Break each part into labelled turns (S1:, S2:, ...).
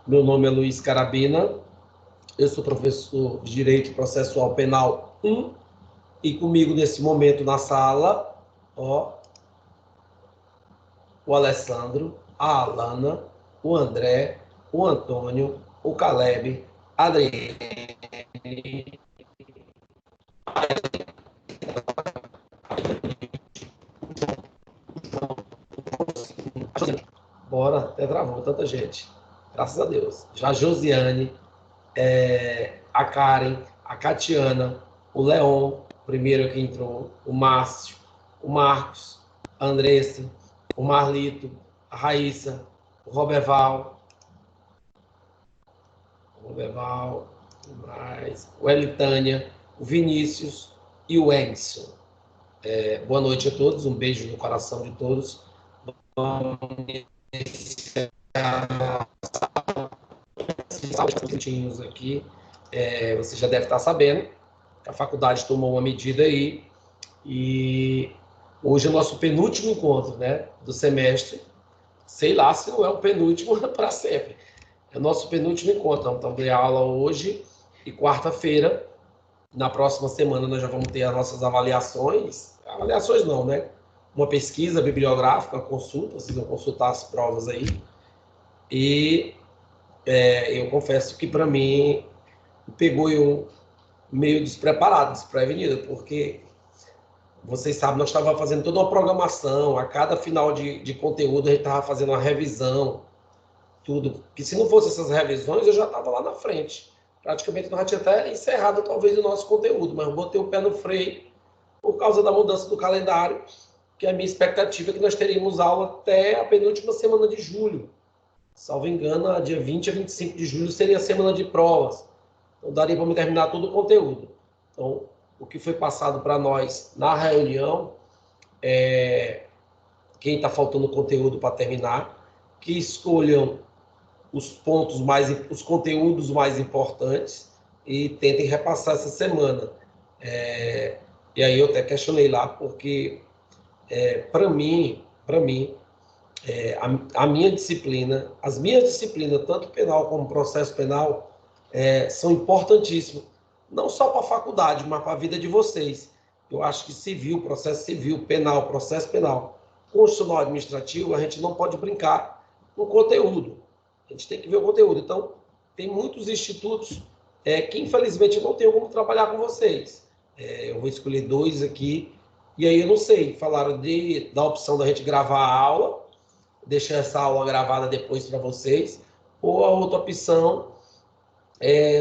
S1: Meu nome é Luiz Carabina, eu sou professor de Direito Processual Penal 1 e comigo nesse momento na sala, ó, o Alessandro, a Alana, o André, o Antônio, o Caleb, a Adriane. Bora, até travou tanta gente. Graças a Deus. Já a Josiane, a Karen, a Catiana, o Leon, primeiro que entrou, o Márcio, o Marcos, a Andressa, o Marlito, a Raíssa, o Roberval, o Elitânia, o Vinícius e o Edson. Boa noite a todos, um beijo no coração de todos. Aqui, você já deve estar sabendo que a faculdade tomou uma medida aí e hoje é o nosso penúltimo encontro, né, do semestre. Sei lá se não é o penúltimo para sempre. É o nosso penúltimo encontro. Então, tem aula hoje e quarta-feira. Na próxima semana nós já vamos ter as nossas avaliações. Avaliações não, né? Uma pesquisa bibliográfica, uma consulta, vocês vão consultar as provas aí. E eu confesso que para mim pegou eu meio despreparado, desprevenido, porque vocês sabem, nós estávamos fazendo toda uma programação, a cada final de conteúdo a gente estava fazendo uma revisão, tudo. Que se não fosse essas revisões, eu já estava lá na frente. Praticamente nós já tinha até encerrado talvez o nosso conteúdo, mas eu botei o pé no freio por causa da mudança do calendário, que a minha expectativa é que nós teríamos aula até a penúltima semana de julho. Salvo engano, dia 20 a 25 de julho seria a semana de provas. Então, daria para me terminar todo o conteúdo. Então, o que foi passado para nós na reunião quem está faltando conteúdo para terminar, que escolham os conteúdos mais importantes e tentem repassar essa semana. E aí eu até questionei lá, porque para mim, a minha disciplina, as minhas disciplinas, tanto penal como processo penal, são importantíssimas, não só para a faculdade, mas para a vida de vocês. Eu acho que civil, processo civil, penal, processo penal, constitucional administrativo, a gente não pode brincar com o conteúdo. A gente tem que ver o conteúdo. Então, tem muitos institutos que, infelizmente, não tenho como trabalhar com vocês. Eu vou escolher 2 aqui, e aí eu não sei, falaram da opção da gente gravar a aula, deixar essa aula gravada depois para vocês, ou a outra opção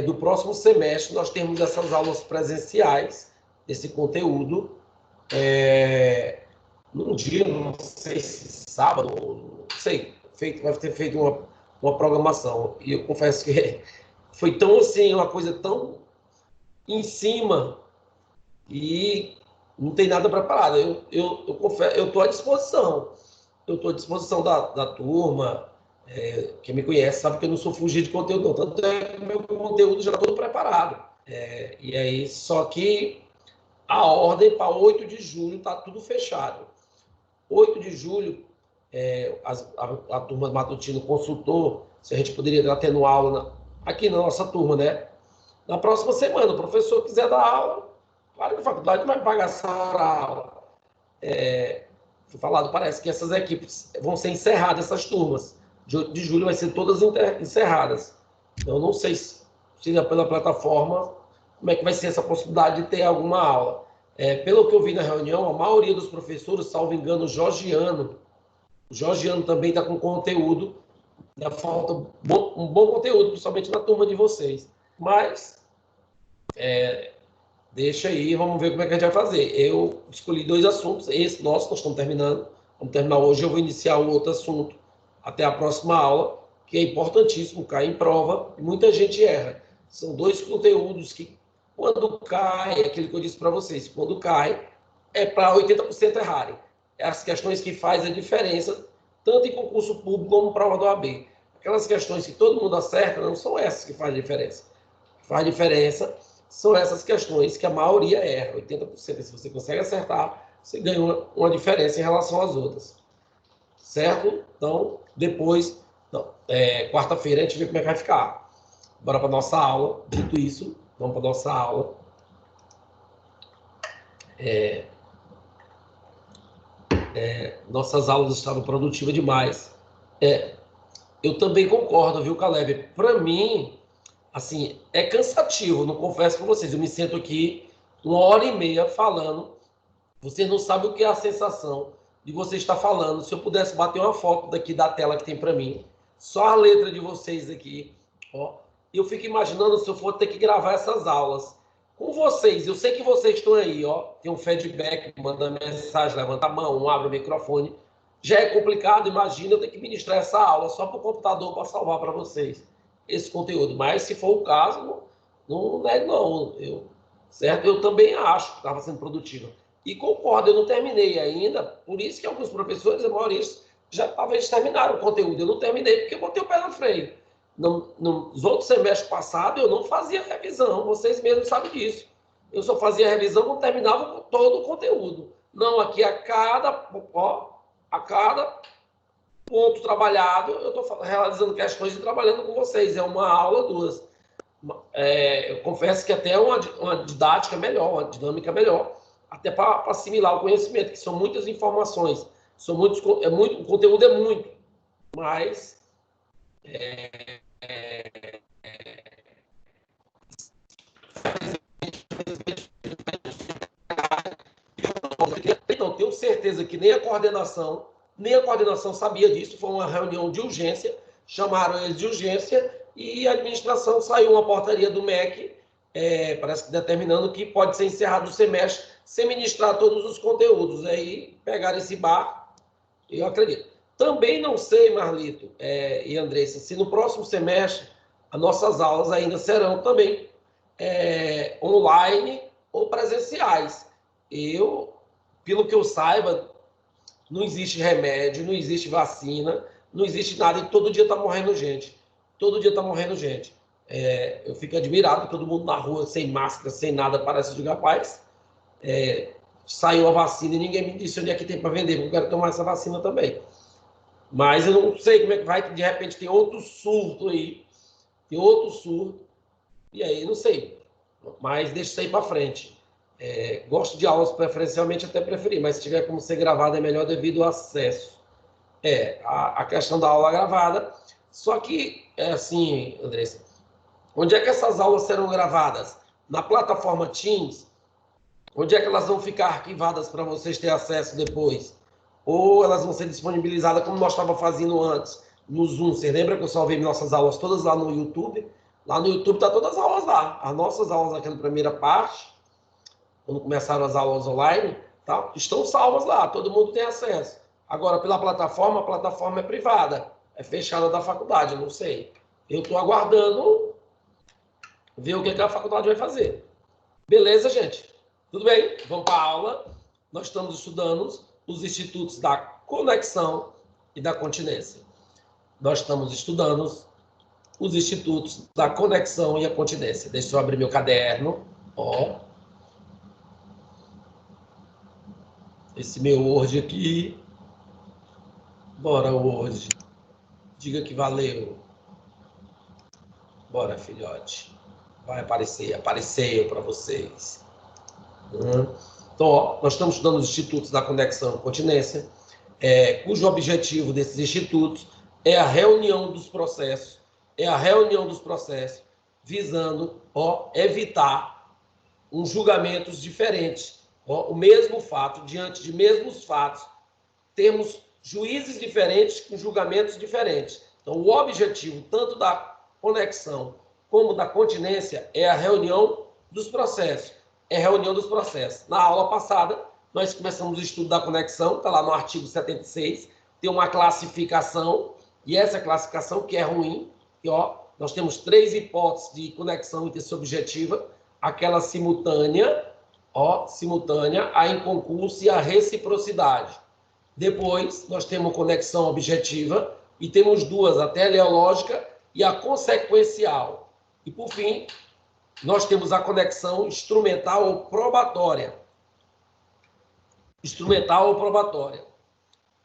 S1: do próximo semestre nós temos essas aulas presenciais, esse conteúdo, num dia, não sei se sábado, não sei, vai ter feito uma programação. E eu confesso que foi tão assim, uma coisa tão em cima e não tem nada preparado. Eu confesso, eu estou à disposição. Eu estou à disposição da turma. Quem me conhece sabe que eu não sou fugir de conteúdo, não. Tanto é que o meu conteúdo já está todo preparado. E aí, só que a ordem para 8 de julho está tudo fechado. 8 de julho, a turma matutino consultou se a gente poderia estar tendo aula aqui na nossa turma, né? Na próxima semana, o professor quiser dar aula, claro que a faculdade vai pagar essa aula. Foi falado, parece que essas equipes vão ser encerradas, essas turmas. De julho vai ser todas encerradas. Então, eu não sei se pela plataforma, como é que vai ser essa possibilidade de ter alguma aula. Pelo que eu vi na reunião, a maioria dos professores, salvo engano, o Georgiano também está com conteúdo, ainda falta um bom conteúdo, principalmente na turma de vocês. Mas, deixa aí, vamos ver como é que a gente vai fazer. Eu escolhi 2 assuntos, esse nosso, nós estamos terminando, vamos terminar hoje, eu vou iniciar um outro assunto até a próxima aula, que é importantíssimo, cai em prova, e muita gente erra. São 2 conteúdos que, quando cai, é aquilo que eu disse para vocês, quando cai, é para 80% errarem. É as questões que fazem a diferença, tanto em concurso público como prova do OAB. Aquelas questões que todo mundo acerta, não são essas que fazem diferença. O que faz diferença são essas questões que a maioria erra, 80%. Se você consegue acertar, você ganha uma diferença em relação às outras. Certo? Então, depois Não, quarta-feira a gente vê como é que vai ficar. Bora para nossa aula. Dito isso, vamos para nossa aula. Nossas aulas estavam produtivas demais. Eu também concordo, viu, Caleb? Para mim, assim, é cansativo, não confesso com vocês. Eu me sento aqui 1h30 falando. Vocês não sabem o que é a sensação de você estar falando. Se eu pudesse bater uma foto daqui da tela que tem para mim, só a letra de vocês aqui, ó. Eu fico imaginando se eu for ter que gravar essas aulas com vocês. Eu sei que vocês estão aí, ó. Tem um feedback, manda mensagem, levanta a mão, abre o microfone. Já é complicado, imagina eu ter que ministrar essa aula só para o computador para salvar para vocês esse conteúdo. Mas se for o caso, não nego não. Certo? Eu também acho que estava sendo produtivo. E concordo, eu não terminei ainda, por isso que alguns professores, a maioria, já talvez terminaram o conteúdo. Eu não terminei porque eu botei o pé no freio. Nos outros semestres passados, eu não fazia revisão, vocês mesmos sabem disso. Eu só fazia revisão quando terminava todo o conteúdo. Não, aqui a cada ponto trabalhado, eu estou realizando questões e trabalhando com vocês. É uma aula, duas. Eu confesso que até uma didática melhor, uma dinâmica melhor, até para assimilar o conhecimento, que são muitas informações, o conteúdo é muito, mas então, tenho certeza que nem a coordenação sabia disso. Foi uma reunião de urgência, chamaram eles de urgência e a administração saiu uma portaria do MEC, parece que determinando que pode ser encerrado o semestre sem ministrar todos os conteúdos. Aí pegaram esse barco, eu acredito. Também não sei, Marlito e Andressa, se no próximo semestre as nossas aulas ainda serão também online ou presenciais. Pelo que eu saiba, não existe remédio, não existe vacina, não existe nada e todo dia está morrendo gente. Todo dia está morrendo gente. Eu fico admirado, todo mundo na rua sem máscara, sem nada, parece de rapaz. Saiu a vacina e ninguém me disse onde é que tem para vender, porque eu quero tomar essa vacina também. Mas eu não sei como é que vai, de repente tem outro surto aí, e aí não sei. Mas deixa isso aí para frente. Gosto de aulas preferencialmente, até preferir, mas se tiver como ser gravado é melhor devido ao acesso. A questão da aula gravada. Só que, assim, Andressa, onde é que essas aulas serão gravadas? Na plataforma Teams? Onde é que elas vão ficar arquivadas para vocês terem acesso depois? Ou elas vão ser disponibilizadas como nós estávamos fazendo antes, no Zoom? Você lembra que eu salvei nossas aulas todas lá no YouTube? Lá no YouTube tá todas as aulas lá. As nossas aulas aqui na primeira parte, quando começaram as aulas online, tá? Estão salvas lá, todo mundo tem acesso. Agora, pela plataforma, a plataforma é privada, é fechada da faculdade, eu não sei. Eu estou aguardando ver o que a faculdade vai fazer. Beleza, gente? Tudo bem? Vamos para a aula. Nós estamos estudando os institutos da conexão e da continência. Nós estamos estudando os institutos da conexão e a continência. Deixa eu abrir meu caderno. Ó. Esse meu Word aqui. Bora, Word. Diga que valeu. Bora, filhote. Vai aparecer, apareceu para vocês. Então, ó, nós estamos estudando os institutos da conexão e continência, cujo objetivo desses institutos é a reunião dos processos, visando evitar julgamentos diferentes. O mesmo fato, diante de mesmos fatos, temos juízes diferentes com julgamentos diferentes. Então, o objetivo tanto da conexão como da continência é a reunião dos processos. Na aula passada, nós começamos o estudo da conexão, está lá no artigo 76, tem uma classificação, e essa classificação que é ruim, e, nós temos 3 hipóteses de conexão intersubjetiva, aquela simultânea, a inconcurso e a reciprocidade. Depois, nós temos conexão objetiva, e temos 2, a teleológica e a consequencial. E, por fim, nós temos a conexão instrumental ou probatória.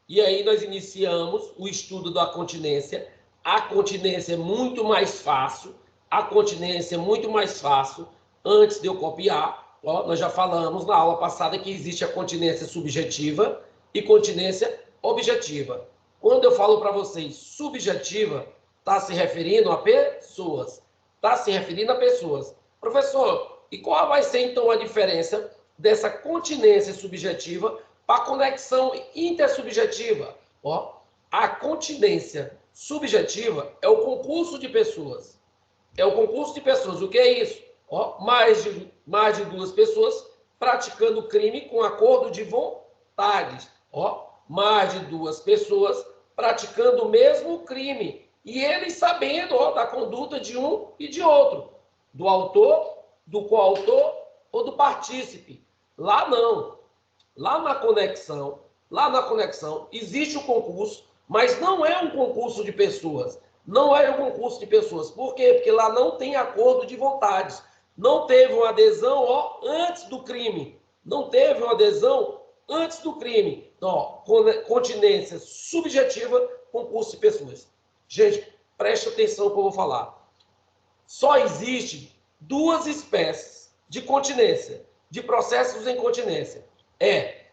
S1: E aí nós iniciamos o estudo da continência a continência é muito mais fácil, a continência é muito mais fácil antes de eu copiar. Ó, nós já falamos na aula passada que existe a continência subjetiva e continência objetiva. Quando eu falo para vocês subjetiva, está se referindo a pessoas. Está se referindo a pessoas. Professor, e qual vai ser então a diferença dessa continência subjetiva para a conexão intersubjetiva? Ó, a continência subjetiva é o concurso de pessoas. É o concurso de pessoas. O que é isso? Ó, mais de duas pessoas praticando crime com acordo de vontades. Ó, mais de duas pessoas praticando o mesmo crime. E eles sabendo, ó, da conduta de um e de outro. Do autor, do coautor ou do partícipe. Lá não. Lá na conexão, existe o concurso, mas não é um concurso de pessoas. Não é um concurso de pessoas. Por quê? Porque lá não tem acordo de vontades. Não teve uma adesão, ó, antes do crime. Não teve uma adesão antes do crime. Então, ó, continência subjetiva, concurso de pessoas. Gente, preste atenção no que eu vou falar. Só existe duas espécies de continência, de processos em continência. É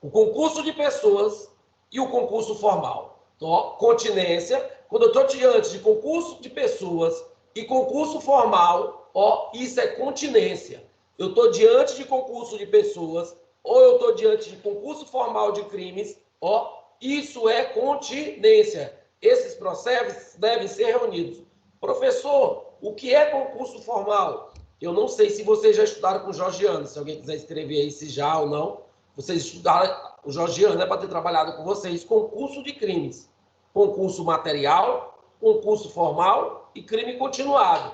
S1: o concurso de pessoas e o concurso formal. Então, ó, continência, quando eu estou diante de concurso de pessoas e concurso formal, ó, isso é continência. Eu estou diante de concurso de pessoas ou eu estou diante de concurso formal de crimes, ó, isso é continência. Esses processos devem ser reunidos. Professor, o que é concurso formal? Eu não sei se vocês já estudaram com o Georgiano, se alguém quiser escrever aí se já ou não. Vocês estudaram, o Georgiano é para ter trabalhado com vocês, concurso de crimes. Concurso material, concurso formal e crime continuado.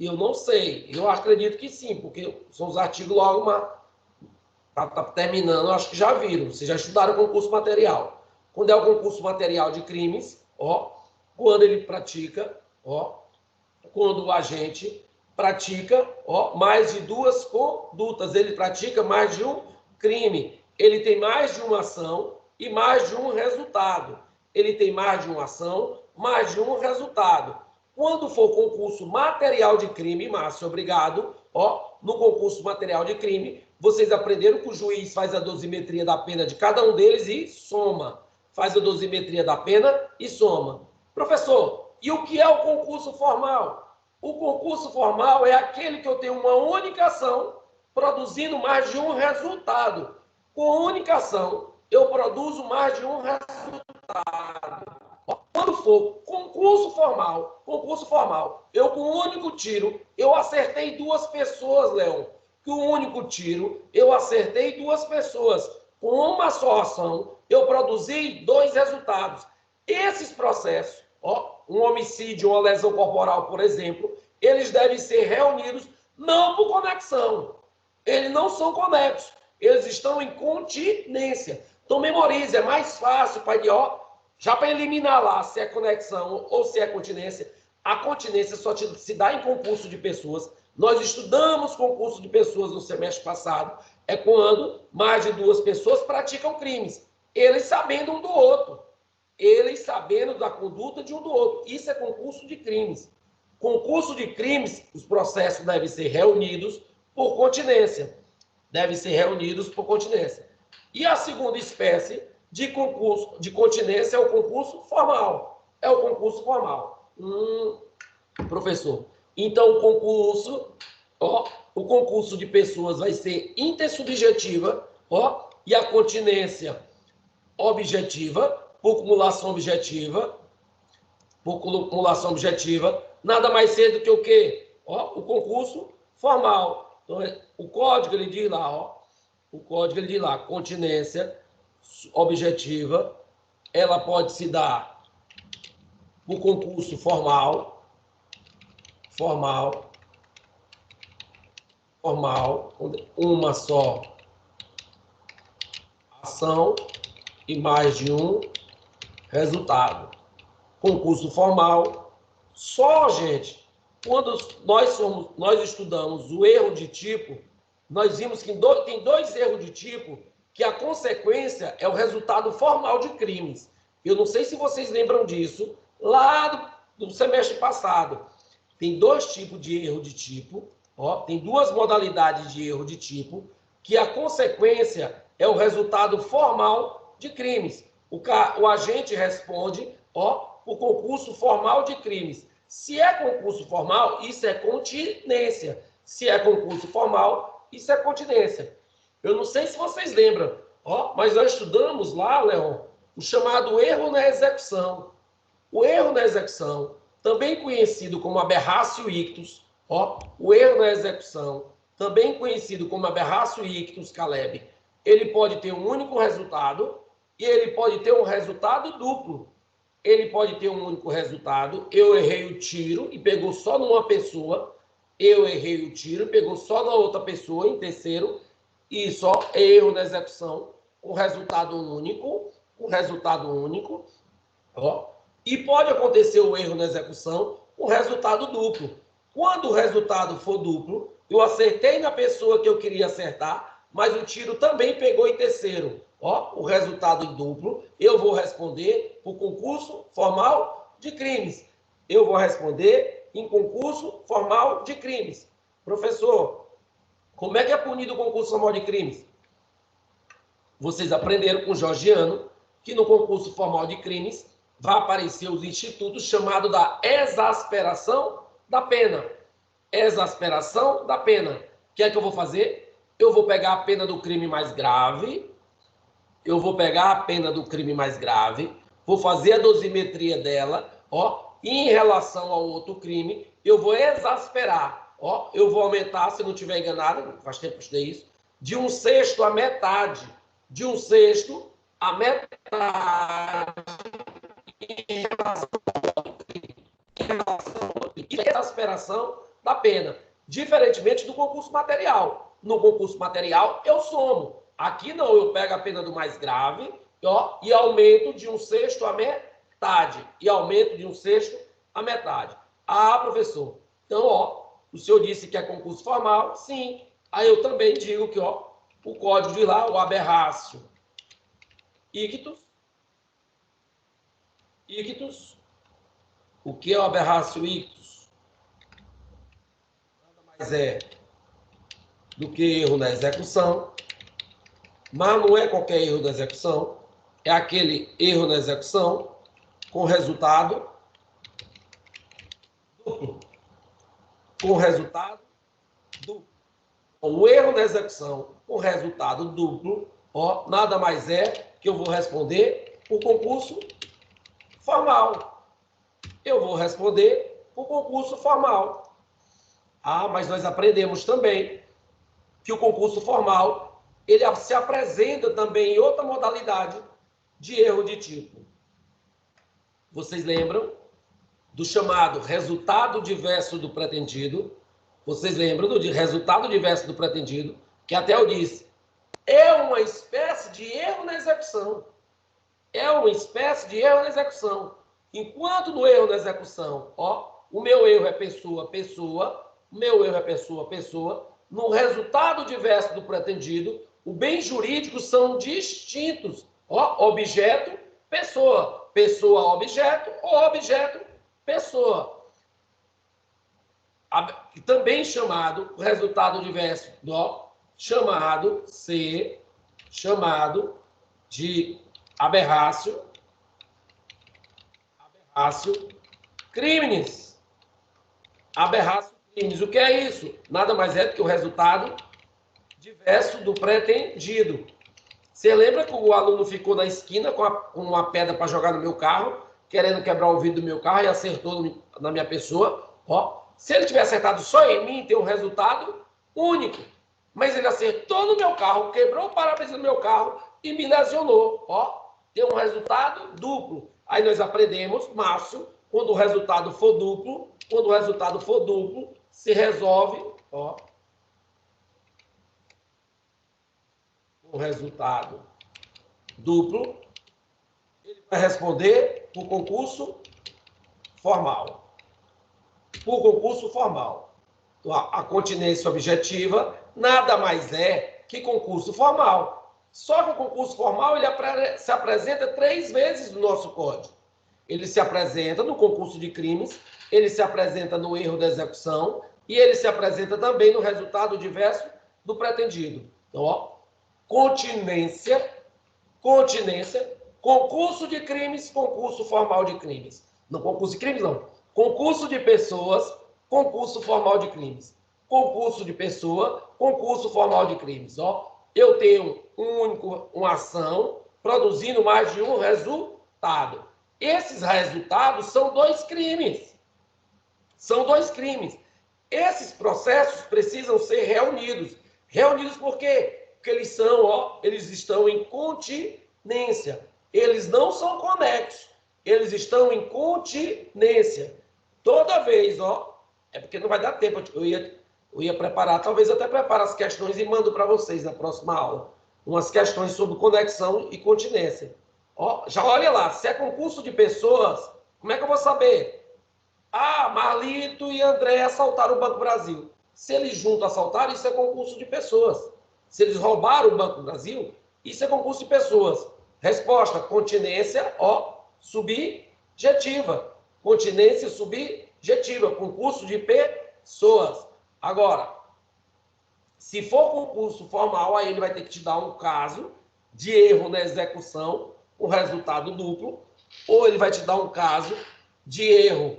S1: Eu não sei, eu acredito que sim, porque são os artigos logo, tá terminando, acho que já viram. Vocês já estudaram concurso material. Quando é o concurso material de crimes, ó, quando ele pratica, ó, quando o agente pratica, ó, mais de duas condutas, ele pratica mais de um crime, ele tem mais de uma ação e mais de um resultado. Ele tem mais de uma ação, mais de um resultado. Quando for concurso material de crime, Márcio, obrigado, ó, no concurso material de crime, vocês aprenderam que o juiz faz a dosimetria da pena de cada um deles e soma. Faz a dosimetria da pena e soma. Professor, e o que é o concurso formal? O concurso formal é aquele que eu tenho uma única ação produzindo mais de um resultado. Com única ação, eu produzo mais de um resultado. Quando for concurso formal, eu com um único tiro, eu acertei duas pessoas, Leão. Com um único tiro, eu acertei duas pessoas. Com uma só ação, eu produzi dois resultados. Esses processos, ó, um homicídio, uma lesão corporal, por exemplo, eles devem ser reunidos não por conexão. Eles não são conexos. Eles estão em continência. Então, memorize, é mais fácil para ó, já para eliminar lá se é conexão ou se é continência. A continência só se dá em concurso de pessoas. Nós estudamos concurso de pessoas no semestre passado. É quando mais de duas pessoas praticam crimes. Eles sabendo um do outro. Eles sabendo da conduta de um do outro. Isso é concurso de crimes. Concurso de crimes, os processos devem ser reunidos por continência. Devem ser reunidos por continência. E a segunda espécie de concurso de continência é o concurso formal. É o concurso formal. Professor, então o concurso de pessoas vai ser intersubjetiva, ó, e a continência objetiva, por cumulação objetiva, nada mais cedo que o quê? Ó, o concurso formal. Então, o código ele diz lá, ó, continência objetiva, ela pode se dar por concurso formal, uma só ação e mais de um resultado. Concurso formal, só, gente, quando nós estudamos o erro de tipo, nós vimos que tem dois erros de tipo que a consequência é o resultado formal de crimes. Eu não sei se vocês lembram disso, lá do semestre passado. Tem dois tipos de erro de tipo, ó, tem duas modalidades de erro de tipo, que a consequência é o resultado formal de crimes. O agente responde, ó, o concurso formal de crimes. Se é concurso formal, isso é continência. Se é concurso formal, isso é continência. Eu não sei se vocês lembram, ó, mas nós estudamos lá, Leon, o chamado erro na execução. O erro na execução, também conhecido como aberratio ictus, ó, o erro na execução, também conhecido como aberratio ictus, Caleb, ele pode ter um único resultado e ele pode ter um resultado duplo. Ele pode ter um único resultado, eu errei o tiro e pegou só numa pessoa, eu errei o tiro e pegou só na outra pessoa, em terceiro, e só é erro na execução, com resultado único, ó. E pode acontecer o erro na execução com resultado duplo. Quando o resultado for duplo, eu acertei na pessoa que eu queria acertar, mas o tiro também pegou em terceiro. Ó, o resultado em duplo, eu vou responder por concurso formal de crimes. Eu vou responder em concurso formal de crimes. Professor, como é que é punido o concurso formal de crimes? Vocês aprenderam com o Georgiano que no concurso formal de crimes vai aparecer os institutos chamados da exasperação da pena. Exasperação da pena. O que é que eu vou fazer? Eu vou pegar a pena do crime mais grave, vou fazer a dosimetria dela, ó, e em relação ao outro crime, eu vou exasperar, ó, eu vou aumentar, se não estiver enganado, faz tempo que eu estudei isso, de 1/6 à metade, de 1/6 à metade em relação à exasperação da pena, diferentemente do concurso material. No concurso material, eu somo. Aqui não, eu pego a pena do mais grave, ó, e aumento de 1/6 à metade. Ah, professor, então, ó, o senhor disse que é concurso formal? Sim. Aí eu também digo que, ó, o código de lá, o aberratio ictus. O que é o aberratio ictus? Nada mais é do que erro na execução, mas não é qualquer erro na execução, é aquele erro na execução com resultado duplo. O erro na execução com resultado duplo, ó, nada mais é que eu vou responder o concurso formal. Ah, mas nós aprendemos também que o concurso formal ele se apresenta também em outra modalidade de erro de tipo. Vocês lembram do chamado resultado diverso do pretendido? Vocês lembram do resultado diverso do pretendido? Que até eu disse, é uma espécie de erro na execução. Enquanto no erro na execução, ó, o meu erro é pessoa, no resultado diverso do pretendido, o bem jurídico são distintos. Ó, objeto, pessoa, objeto, ou objeto, pessoa. Também chamado, resultado diverso, ó, chamado de aberratio criminis. O que é isso? Nada mais é do que o resultado diverso do pretendido. Você lembra que o aluno ficou na esquina com uma pedra para jogar no meu carro, querendo quebrar o vidro do meu carro e acertou na minha pessoa? Ó, se ele tiver acertado só em mim, tem um resultado único. Mas ele acertou no meu carro, quebrou o para-brisa do meu carro e me lesionou. Ó, tem um resultado duplo. Aí nós aprendemos, Márcio, quando o resultado for duplo, se resolve, ó, o resultado duplo, ele vai responder por concurso formal. Então, a continência objetiva nada mais é que concurso formal. Só que o concurso formal ele se apresenta 3 vezes no nosso código. Ele se apresenta no concurso de crimes, ele se apresenta no erro da execução e ele se apresenta também no resultado diverso do pretendido. Então, ó, continência, concurso de crimes, concurso formal de crimes. Não concurso de crimes, não. Concurso de pessoas, concurso formal de crimes. Concurso de pessoa, concurso formal de crimes. Ó, eu tenho uma ação produzindo mais de um resultado. Esses resultados são 2 crimes. São 2 crimes. Esses processos precisam ser reunidos. Reunidos por quê? Porque eles estão em continência. Eles não são conexos. Eles estão em continência. Toda vez, é porque não vai dar tempo. Eu ia preparar, talvez até prepare as questões e mando para vocês na próxima aula. Umas questões sobre conexão e continência. Já olha lá, se é concurso de pessoas, como é que eu vou saber? Marlito e André assaltaram o Banco Brasil. Se eles juntos assaltaram, isso é concurso de pessoas. Se eles roubaram o Banco Brasil, isso é concurso de pessoas. Resposta, continência, subjetiva. Continência subjetiva, concurso de pessoas. Agora, se for concurso formal, aí ele vai ter que te dar um caso de erro na execução, o resultado duplo, ou ele vai te dar um caso de erro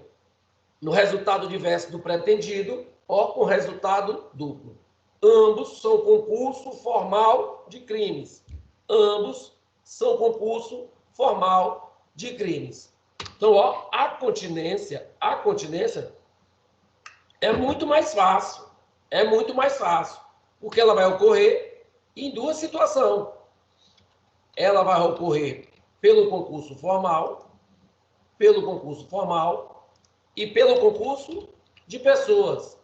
S1: no resultado diverso do pretendido, com resultado duplo. Ambos são concurso formal de crimes. Ambos são concurso formal de crimes. Então, a continência é muito mais fácil. É muito mais fácil. Porque ela vai ocorrer em 2 situações. Ela vai ocorrer pelo concurso formal e pelo concurso de pessoas.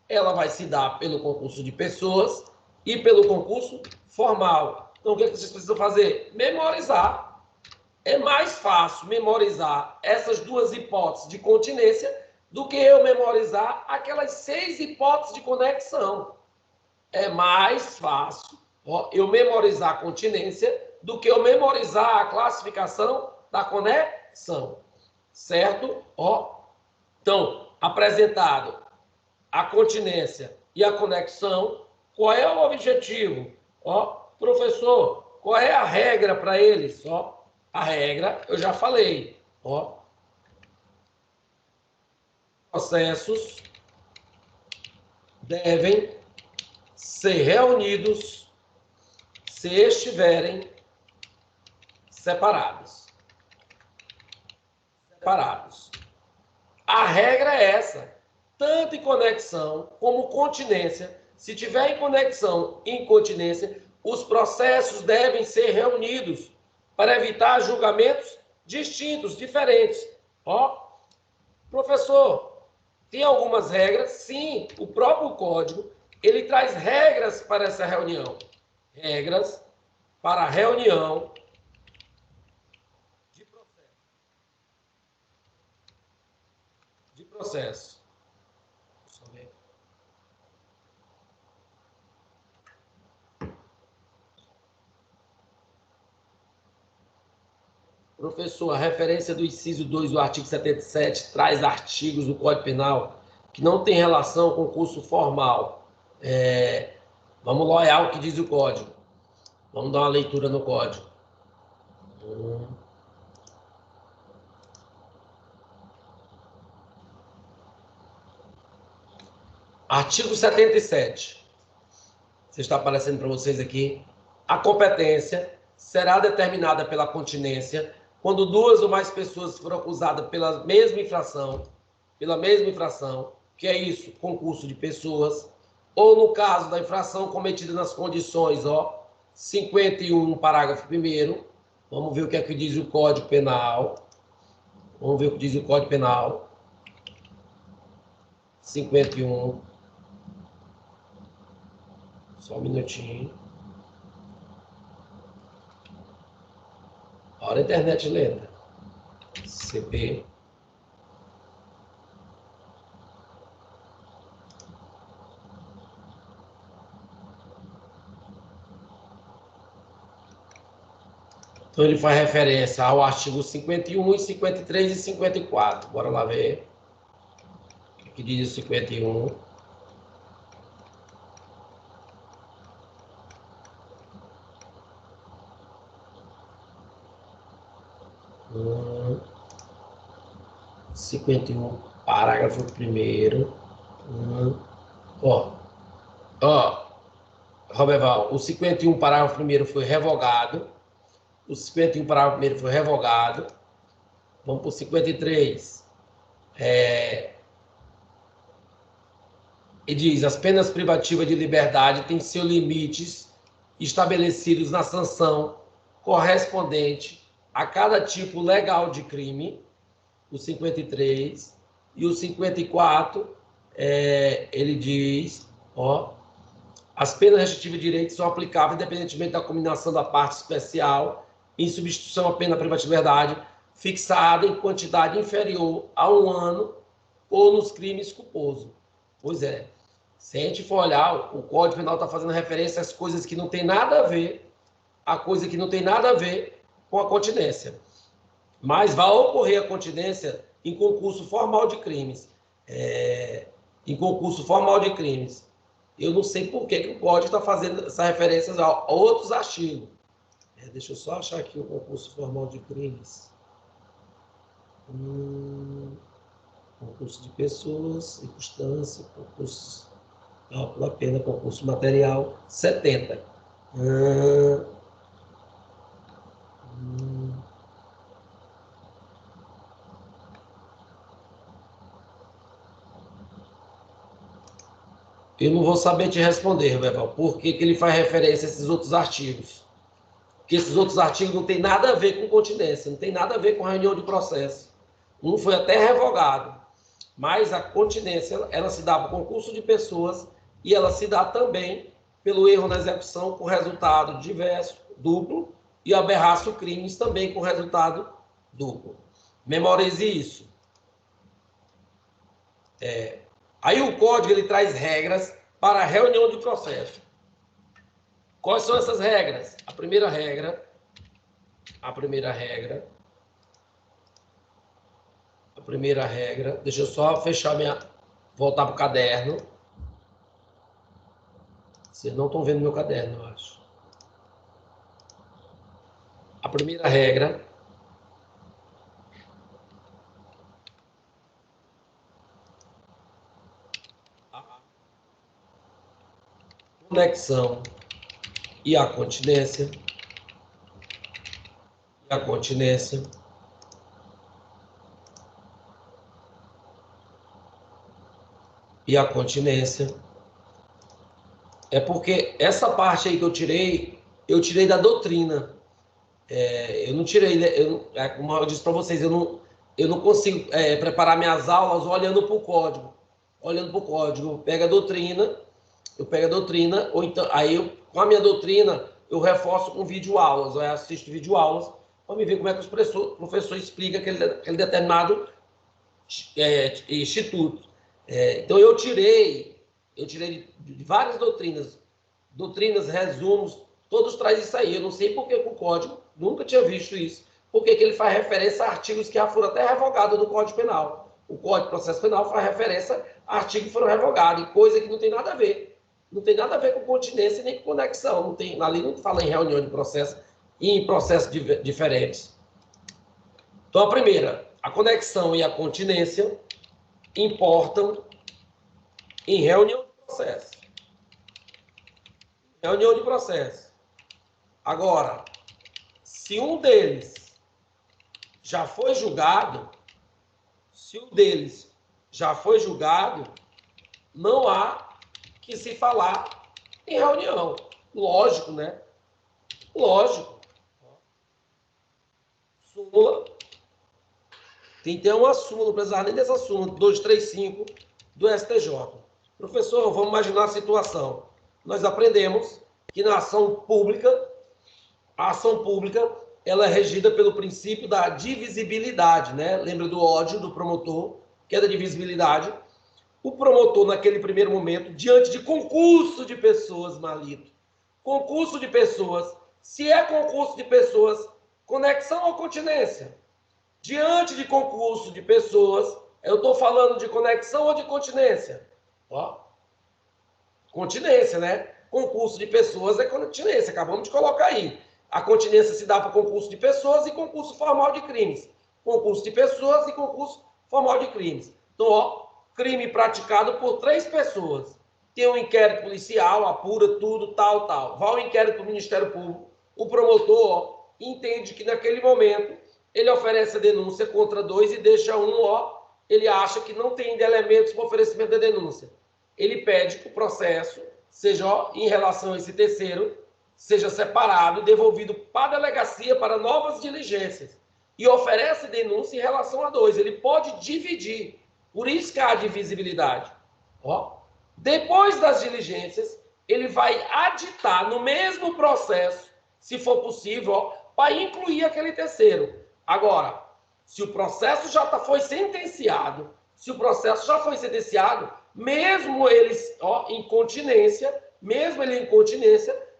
S1: Ela vai se dar pelo concurso de pessoas e pelo concurso formal. Então, o que vocês precisam fazer? Memorizar. É mais fácil memorizar essas 2 hipóteses de continência do que eu memorizar aquelas 6 hipóteses de conexão. É mais fácil eu memorizar a continência do que eu memorizar a classificação da conexão. Certo? Então, apresentado a continência e a conexão, qual é o objetivo? Professor, qual é a regra para eles? A regra, eu já falei. Processos devem ser reunidos se estiverem separados. A regra é essa. Tanto em conexão como continência. Se tiver em conexão e em continência, os processos devem ser reunidos para evitar julgamentos distintos, diferentes. Professor, tem algumas regras? Sim, o próprio código, ele traz regras para essa reunião. Regras para a reunião de processo. Professor, a referência do inciso 2 do artigo 77 traz artigos do Código Penal que não tem relação com o curso formal. Vamos olhar o que diz o Código. Vamos dar uma leitura no Código. Artigo 77. Você está aparecendo para vocês aqui. A competência será determinada pela continência quando 2 ou mais pessoas foram acusadas pela mesma infração, que é isso, concurso de pessoas, ou no caso da infração cometida nas condições, 51, parágrafo 1º, vamos ver o que é que diz o Código Penal. 51. Só um minutinho. Olha a internet lenta. CP. Então, ele faz referência ao artigo 51, 53 e 54. Bora lá ver o que diz o 51. Hum, 51, parágrafo 1º. Ó, Roberval, o 51, parágrafo 1º foi revogado. O 51, parágrafo 1º foi revogado. Vamos para o 53. E diz: as penas privativas de liberdade têm seus limites estabelecidos na sanção correspondente a cada tipo legal de crime, o 53. E o 54, ele diz, as penas restritivas de direito são aplicáveis independentemente da combinação da parte especial em substituição à pena privativa de liberdade fixada em quantidade inferior a 1 ano ou nos crimes culposos. Pois é, se a gente for olhar, o Código Penal está fazendo referência às coisas que não tem nada a ver, com a continência. Mas vai ocorrer a continência em concurso formal de crimes. Eu não sei por que o Código está fazendo essas referências a outros artigos. Deixa eu só achar aqui o concurso formal de crimes. Concurso de pessoas, circunstância, concurso cálculo da pena, concurso material, 70. Eu não vou saber te responder, Beval, por que ele faz referência a esses outros artigos. Porque esses outros artigos não tem nada a ver com continência, não tem nada a ver com reunião de processo. Um foi até revogado, mas a continência, ela se dá por concurso de pessoas e ela se dá também pelo erro na execução com resultado diverso, duplo, e aberraço crimes também com resultado duplo. Memorize isso. Aí o Código ele traz regras para a reunião de processo. Quais são essas regras? A primeira regra, deixa eu só fechar voltar para o caderno. Vocês não estão vendo meu caderno, eu acho. A primeira regra conexão e a continência. É porque essa parte aí que eu tirei da doutrina. Eu não tirei, como eu disse para vocês, eu não consigo preparar minhas aulas olhando para o código. Eu pego a doutrina, ou então, com a minha doutrina, eu reforço com videoaulas, eu assisto videoaulas para me ver como é que o professor explica aquele determinado instituto. Então, eu tirei de várias doutrinas, resumos, todos trazem isso aí. Eu não sei por que o Código, nunca tinha visto isso, porque ele faz referência a artigos que já foram até revogados do Código Penal. O Código de Processo Penal faz referência a artigos que foram revogados, e coisa que não tem nada a ver. Não tem nada a ver com continência nem com conexão. Ali não fala em reunião de processo e em processos diferentes. Então, a primeira, a conexão e a continência importam em reunião de processo. Agora, se um deles já foi julgado, não há que se falar em reunião. Lógico, né? Lógico. Súmula. Tem que ter uma súmula, não precisa nem dessa súmula, 235 do STJ. Professor, vamos imaginar a situação. Nós aprendemos que na ação pública, ela é regida pelo princípio da divisibilidade, né? Lembra do ódio do promotor, que é da divisibilidade. O promotor, naquele primeiro momento, diante de concurso de pessoas, Marlito, concurso de pessoas, se é concurso de pessoas, Conexão ou continência? Diante de concurso de pessoas, eu estou falando de conexão ou de continência? Ó, continência, né? Concurso de pessoas é continência, acabamos de colocar aí. A continência se dá para concurso de pessoas e concurso formal de crimes. Concurso de pessoas e concurso formal de crimes. Então, ó, crime praticado por 3 pessoas. Tem um inquérito policial, apura tudo, tal. Vai ao inquérito do Ministério Público. O promotor, ó, entende que naquele momento ele oferece a denúncia contra 2 e deixa um, ó, ele acha que não tem elementos para oferecimento da denúncia. Ele pede que o processo seja, ó, em relação a esse terceiro, seja separado e devolvido para a delegacia para novas diligências. E oferece denúncia em relação a 2. Ele pode dividir. Por isso que há a divisibilidade. Ó, depois das diligências, ele vai aditar no mesmo processo, se for possível, ó, para incluir aquele terceiro. Agora, se o processo já foi sentenciado, mesmo ele, ó, em continência,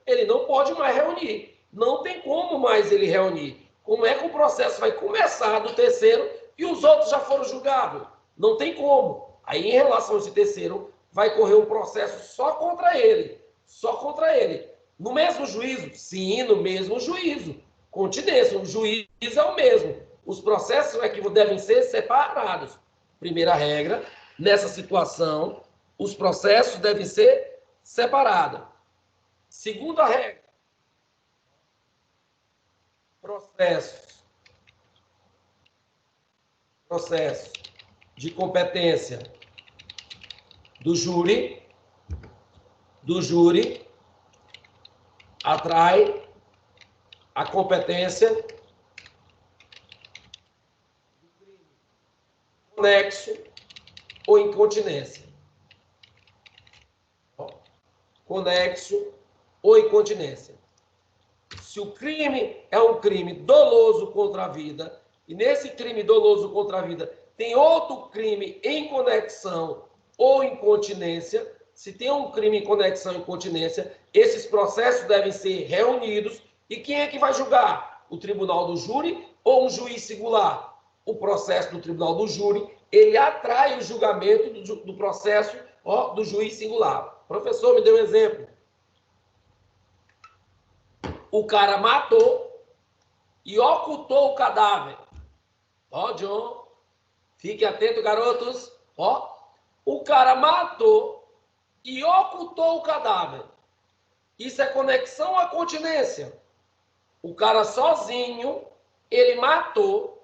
S1: ele não pode mais reunir. Não tem como mais ele reunir. Como é que o processo vai começar do terceiro e os outros já foram julgados? Não tem como. Aí, em relação a esse terceiro, vai correr um processo só contra ele. No mesmo juízo? Sim, no mesmo juízo. Continência, o juiz é o mesmo. Os processos é que devem ser separados. Primeira regra, nessa situação, os processos devem ser separados. Segunda regra, processo de competência do júri atrai a competência conexo ou incontinência. Conexo ou incontinência. Se o crime é um crime doloso contra a vida, e nesse crime doloso contra a vida tem outro crime em conexão ou incontinência, se tem um crime em conexão e incontinência, esses processos devem ser reunidos. E quem é que vai julgar? O tribunal do júri ou um juiz singular? O processo do tribunal do júri, ele atrai o julgamento do processo, ó, do juiz singular. Professor, me dê um exemplo. O cara matou e ocultou o cadáver. Ó, John, fique atento, garotos. Ó, o cara matou e ocultou o cadáver. Isso é conexão à continência. O cara sozinho, ele matou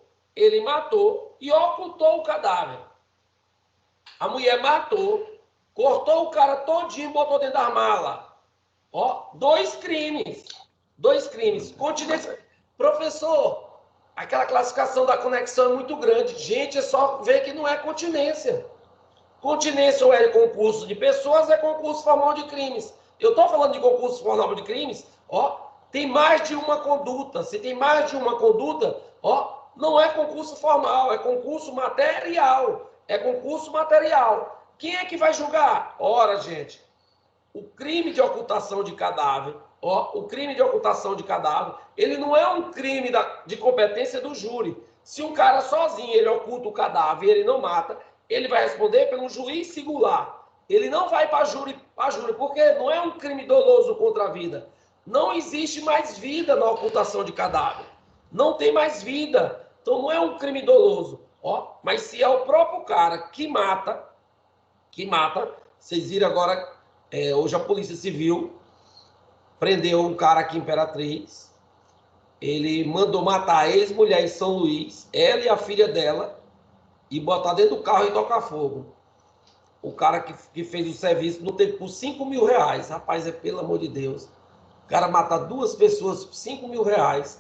S1: e ocultou o cadáver. A mulher matou, cortou o cara todinho e botou dentro da mala. Ó, 2 crimes. Continência. Professor, aquela classificação da conexão é muito grande. Gente, é só ver que não é continência. Continência ou é concurso de pessoas, é concurso formal de crimes. Eu estou falando de concurso formal de crimes, ó, tem mais de uma conduta. Se tem mais de uma conduta, ó, não é concurso formal, é concurso material. Quem é que vai julgar? Ora, gente, o crime de ocultação de cadáver, ó, ele não é um crime de competência do júri. Se um cara sozinho, ele oculta o cadáver e ele não mata, ele vai responder pelo juiz singular. Ele não vai para júri, porque não é um crime doloso contra a vida. Não existe mais vida na ocultação de cadáver. Não tem mais vida. Então não é um crime doloso. Ó, mas se é o próprio cara que mata, vocês viram agora, hoje a Polícia Civil prendeu um cara aqui em Imperatriz. Ele mandou matar a ex-mulher em São Luís, ela e a filha dela, e botar dentro do carro e tocar fogo. O cara que fez o serviço não teve por R$5.000. Rapaz, pelo amor de Deus. O cara matar 2 pessoas por R$5.000.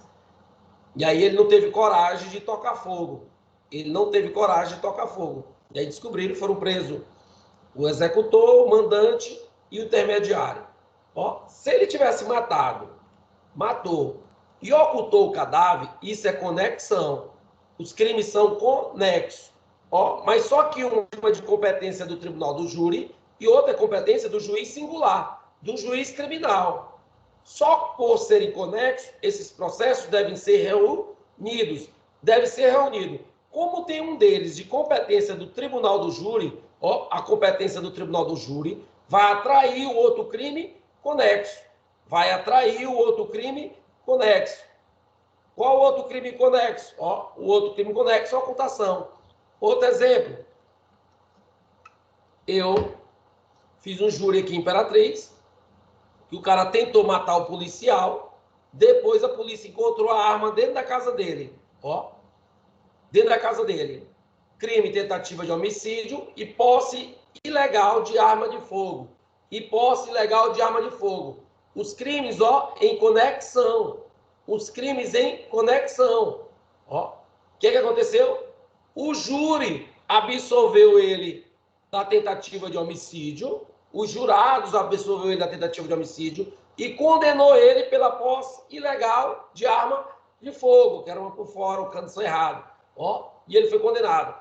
S1: E aí ele não teve coragem de tocar fogo. E aí descobriram, foram presos o executor, o mandante e o intermediário. Ó, se ele tivesse matou e ocultou o cadáver, isso é conexão. Os crimes são conexos. Ó, mas só que uma de competência do tribunal do júri e outra é competência do juiz singular, do juiz criminal. Só por serem conexos, esses processos devem ser reunidos. Deve ser reunido. Como tem um deles de competência do tribunal do júri, ó, a competência do tribunal do júri vai atrair o outro crime conexo. Vai atrair o outro crime conexo. Qual o outro crime conexo? Ó, o outro crime conexo é a ocultação. Outro exemplo. Eu fiz um júri aqui em Imperatriz, que o cara tentou matar o policial, depois a polícia encontrou a arma dentro da casa dele. Ó, dentro da casa dele. Crime, tentativa de homicídio e posse ilegal de arma de fogo. E posse ilegal de arma de fogo. Os crimes, ó, em conexão. Os crimes em conexão. Ó, o que aconteceu? O júri absolveu ele da tentativa de homicídio, os jurados absolveu ele da tentativa de homicídio e condenou ele pela posse ilegal de arma de fogo, que era uma por fora, um canto errado. Ó, e ele foi condenado.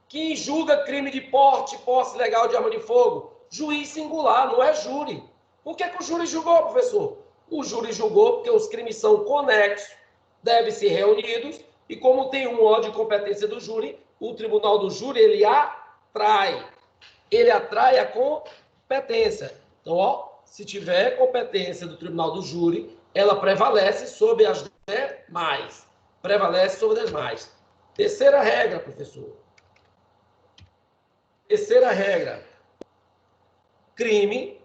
S1: Quem julga crime de porte, posse ilegal de arma de fogo? Juiz singular, não é júri. Por que o júri julgou, professor? O júri julgou porque os crimes são conexos, devem ser reunidos, e como tem um órgão de competência do júri, o tribunal do júri, ele atrai a competência. Então, ó, se tiver competência do tribunal do júri, ela prevalece sobre as demais. Prevalece sobre as demais. Terceira regra, professor. Terceira regra. Crime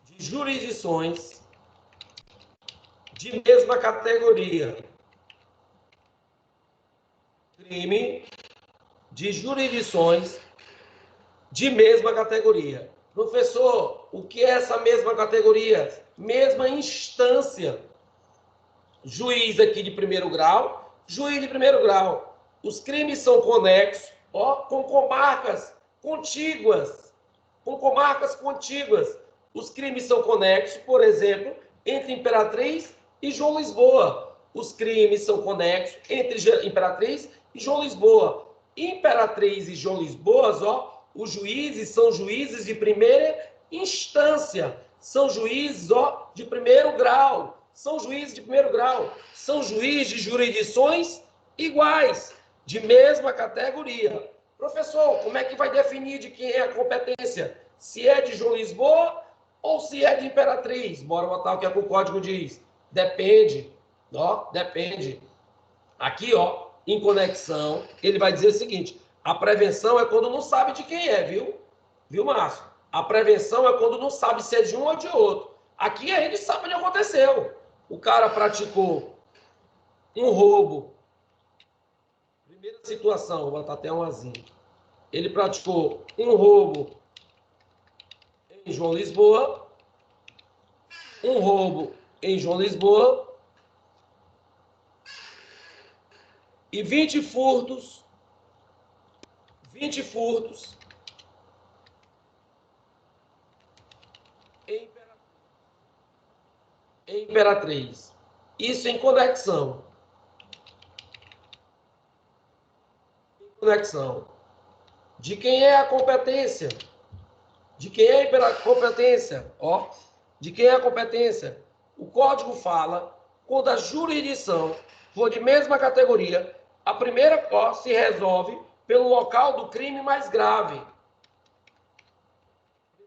S1: de jurisdições de mesma categoria. Crime de jurisdições de mesma categoria. Professor, o que é essa mesma categoria? Mesma instância. Juiz aqui de primeiro grau, juiz de primeiro grau. Os crimes são conexos, ó, com comarcas contíguas. Com comarcas contíguas. Os crimes são conexos, por exemplo, entre Imperatriz e João Lisboa. Os crimes são conexos entre Imperatriz e João Lisboa. Imperatriz e João Lisboa, ó, os juízes são juízes de primeira instância. São juízes, ó, de primeiro grau. São juízes de primeiro grau. São juízes de jurisdições iguais, de mesma categoria. Professor, como é que vai definir de quem é a competência? Se é de João Lisboa ou se é de Imperatriz? Bora botar o que o código diz. Depende. Ó, depende. Aqui, ó, em conexão, ele vai dizer o seguinte: a prevenção é quando não sabe de quem é, viu? Viu, Márcio? A prevenção é quando não sabe se é de um ou de outro. Aqui a gente sabe onde aconteceu. O cara praticou um roubo. Primeira situação, vou botar até um azinho. Ele praticou um roubo em João Lisboa, um roubo em João Lisboa e 20 furtos em Imperatriz. Isso em conexão. Conexão. De quem é a competência? De quem é a competência? Ó, de quem é a competência? O código fala, quando a jurisdição for de mesma categoria, a primeira posse se resolve pelo local do crime mais grave. A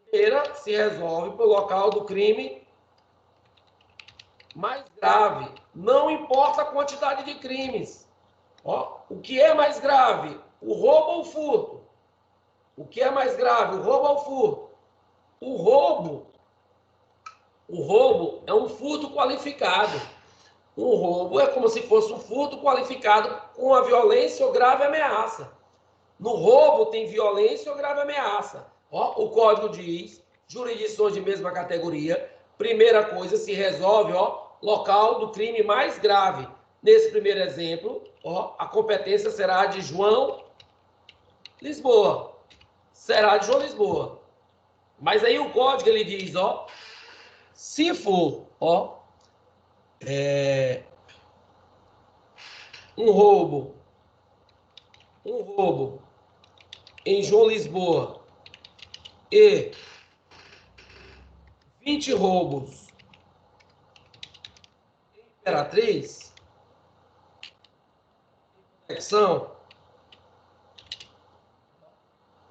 S1: primeira se resolve pelo local do crime mais grave. Não importa a quantidade de crimes. Ó, o que é mais grave? O roubo ou o furto? O que é mais grave? O roubo ou o furto? O roubo é um furto qualificado. Um roubo é como se fosse um furto qualificado com a violência ou grave ameaça. No roubo tem violência ou grave ameaça. Ó, o código diz, jurisdições de mesma categoria, primeira coisa se resolve, ó, local do crime mais grave. Nesse primeiro exemplo, ó, a competência será de João Lisboa. Será de João Lisboa. Mas aí o código ele diz, ó, se for, ó, um roubo em João Lisboa e 20 roubos Imperatriz, conexão,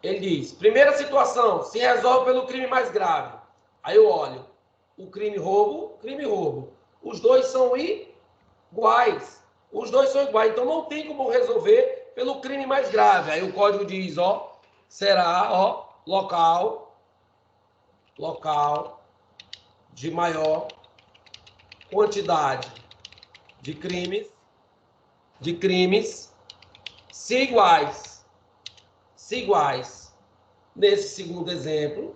S1: ele diz, primeira situação, se resolve pelo crime mais grave. Aí eu olho, o crime roubo. Os dois são iguais. Os dois são iguais, então não tem como resolver pelo crime mais grave. Aí o código diz, ó, será, ó, local de maior quantidade de crimes se iguais. Nesse segundo exemplo,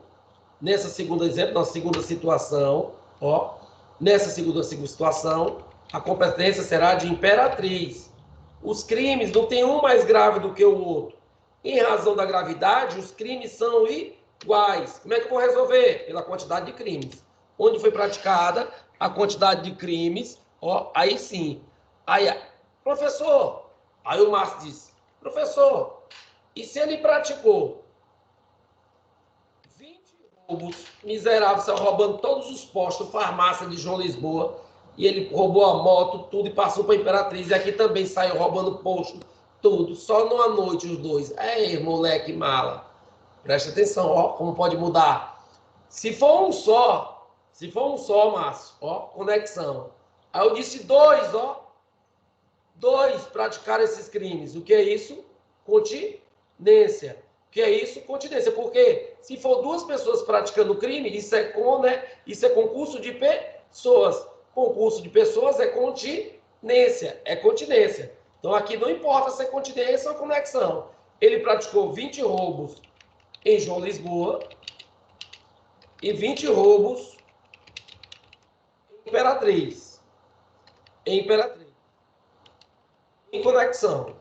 S1: na segunda situação, ó, nessa segunda situação, a competência será de imperatriz. Os crimes não tem um mais grave do que o outro. Em razão da gravidade, os crimes são iguais. Como é que eu vou resolver? Pela quantidade de crimes. Onde foi praticada a quantidade de crimes, ó, aí sim. Aí, professor, aí o Márcio disse, professor, e se ele praticou 20 roubos miseráveis, saiu roubando todos os postos, farmácia de João Lisboa, e ele roubou a moto, tudo, e passou para a Imperatriz, e aqui também saiu roubando posto, tudo, só numa noite os dois. Ei, moleque mala, presta atenção, ó, como pode mudar. Se for um só, Márcio, ó, conexão. Aí eu disse dois, ó, dois praticaram esses crimes. O que é isso? Continência. O que é isso? Continência. Porque se for duas pessoas praticando crime, isso é concurso de pessoas. Concurso de pessoas é continência. Então aqui não importa se é continência ou conexão. Ele praticou 20 roubos em João Lisboa e 20 roubos em Imperatriz. Em conexão.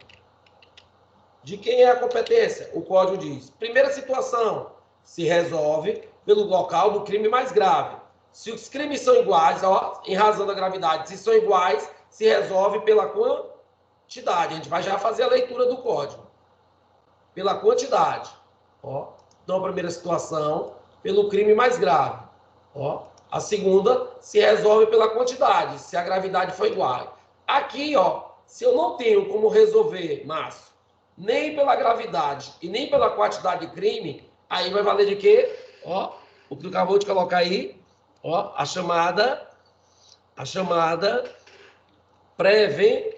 S1: De quem é a competência? O código diz. Primeira situação, se resolve pelo local do crime mais grave. Se os crimes são iguais, ó, em razão da gravidade, se são iguais, se resolve pela quantidade. A gente vai já fazer a leitura do código. Pela quantidade. Ó. Então, a primeira situação, pelo crime mais grave. Ó. A segunda, se resolve pela quantidade, se a gravidade for igual. Aqui, ó, se eu não tenho como resolver, Márcio, nem pela gravidade e nem pela quantidade de crime, aí vai valer de quê? Ó, o que eu acabou de colocar aí, ó, a chamada prevenção.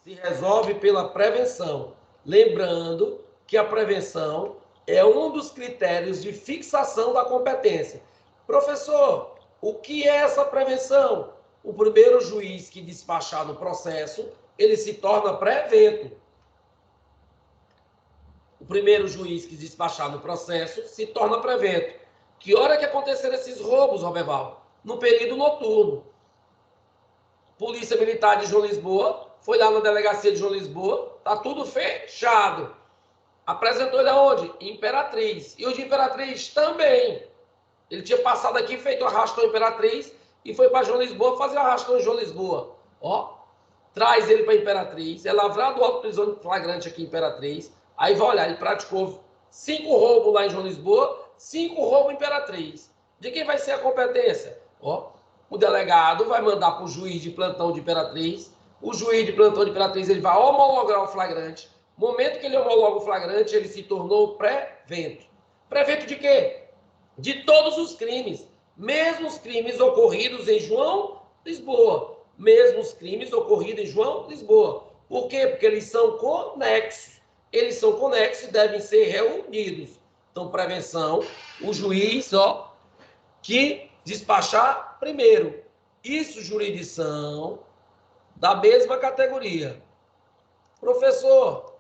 S1: Se resolve pela prevenção. Lembrando que a prevenção é um dos critérios de fixação da competência. Professor, o que é essa prevenção? O primeiro juiz que despachar no processo, ele se torna prevento. O primeiro juiz que despachar no processo se torna prevento. Que hora que aconteceram esses roubos, Roberval? No período noturno. Polícia Militar de João Lisboa, foi lá na delegacia de João Lisboa, tá tudo fechado. Apresentou ele aonde? Imperatriz. E o de Imperatriz também. Ele tinha passado aqui, feito o arrastão Imperatriz, e foi para João Lisboa fazer o arrastão em João Lisboa. Ó, traz ele para Imperatriz, é lavrado o auto prisão flagrante aqui em Imperatriz, aí vai olhar, ele praticou 5 roubos lá em João Lisboa, 5 roubos em Imperatriz. De quem vai ser a competência? Ó, o delegado vai mandar para o juiz de plantão de Imperatriz, o juiz de plantão de Imperatriz ele vai homologar o flagrante. No momento que ele homologa o flagrante, ele se tornou prevento. Prevento de quê? De todos os crimes, mesmo os crimes ocorridos em João Lisboa. Mesmo os crimes ocorridos em João Lisboa. Por quê? Porque eles são conexos. Eles são conexos e devem ser reunidos. Então, prevenção, o juiz, ó, que despachar primeiro. Isso, jurisdição da mesma categoria. Professor,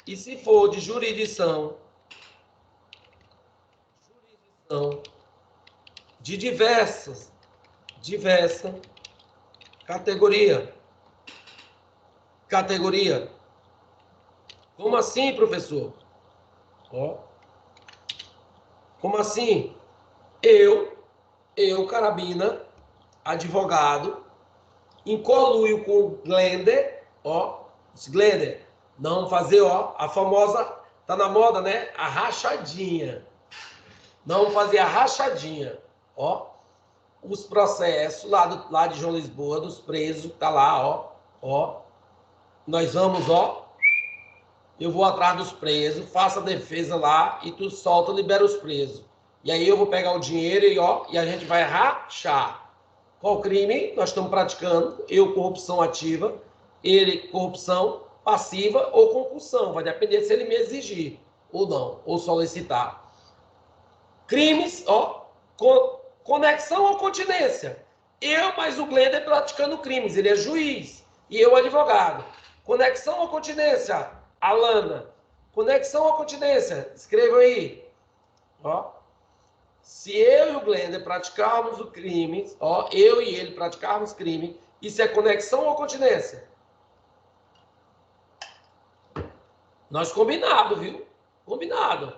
S1: e se for de jurisdição de diversa categoria. Como assim, professor? Ó. Como assim? Eu, Carabina, advogado, em conluio com o Glender, ó, Glender, não fazer, ó, a famosa, tá na moda, né? A rachadinha. Não fazer a rachadinha. ó, os processos lá de João Lisboa, dos presos, tá lá, ó. Nós vamos, ó, eu vou atrás dos presos, faço a defesa lá e tu solta, libera os presos. E aí eu vou pegar o dinheiro e a gente vai rachar. Qual crime nós estamos praticando? Eu, corrupção ativa, ele, corrupção passiva ou compulsão. Vai depender se ele me exigir ou não, ou solicitar. Crimes, ó, conexão ou continência. Eu mais o Glender praticando crimes, ele é juiz e eu advogado. Conexão ou continência? Alana. Conexão ou continência? Escrevam aí. Ó. Se eu e o Glender praticarmos o crime, ó, eu e ele praticarmos crime, isso é conexão ou continência? Nós combinado, viu? Combinado.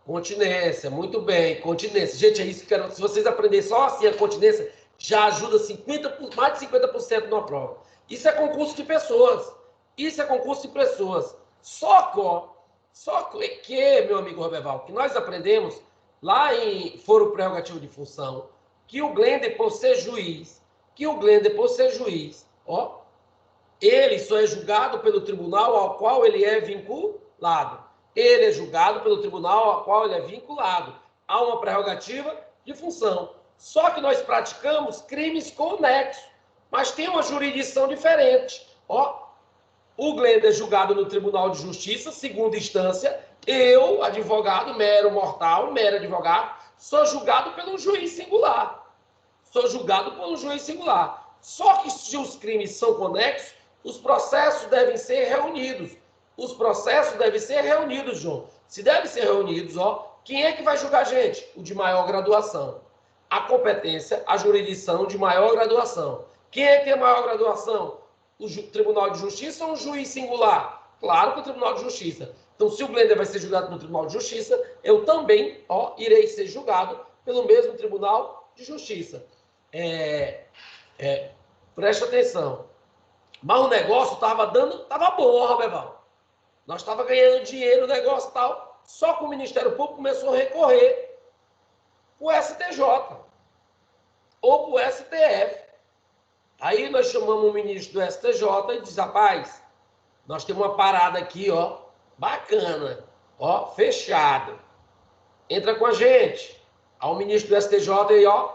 S1: Continência, muito bem, continência. Gente, é isso que eu quero. Se vocês aprenderem só assim a continência, já ajuda mais de 50% na prova. Isso é concurso de pessoas. Isso é concurso de pessoas. Só que, meu amigo Roberval, que nós aprendemos lá em Foro Prerrogativo de Função, que o Glender, por ser juiz, ó, ele só é julgado pelo tribunal ao qual ele é vinculado. Ele é julgado pelo tribunal ao qual ele é vinculado. Há uma prerrogativa de função. Só que nós praticamos crimes conexos, mas tem uma jurisdição diferente. Ó, o Glender é julgado no Tribunal de Justiça, segunda instância. Eu, advogado, mero mortal, mero advogado, sou julgado pelo juiz singular. Só que se os crimes são conexos, os processos devem ser reunidos. João. Se devem ser reunidos, ó, quem é que vai julgar a gente? O de maior graduação. A competência, a jurisdição de maior graduação. Quem é que tem maior graduação? O Tribunal de Justiça ou um juiz singular? Claro que o Tribunal de Justiça. Então, se o Glender vai ser julgado no Tribunal de Justiça, eu também, ó, irei ser julgado pelo mesmo Tribunal de Justiça. Preste atenção. Mas o negócio estava bom, Roberval. Nós estávamos ganhando dinheiro, o negócio tal. Só que o Ministério Público começou a recorrer para o STJ ou para o STF. Aí nós chamamos o ministro do STJ e diz, rapaz, nós temos uma parada aqui, ó, bacana, ó, fechado. Entra com a gente. Aí o ministro do STJ aí, ó,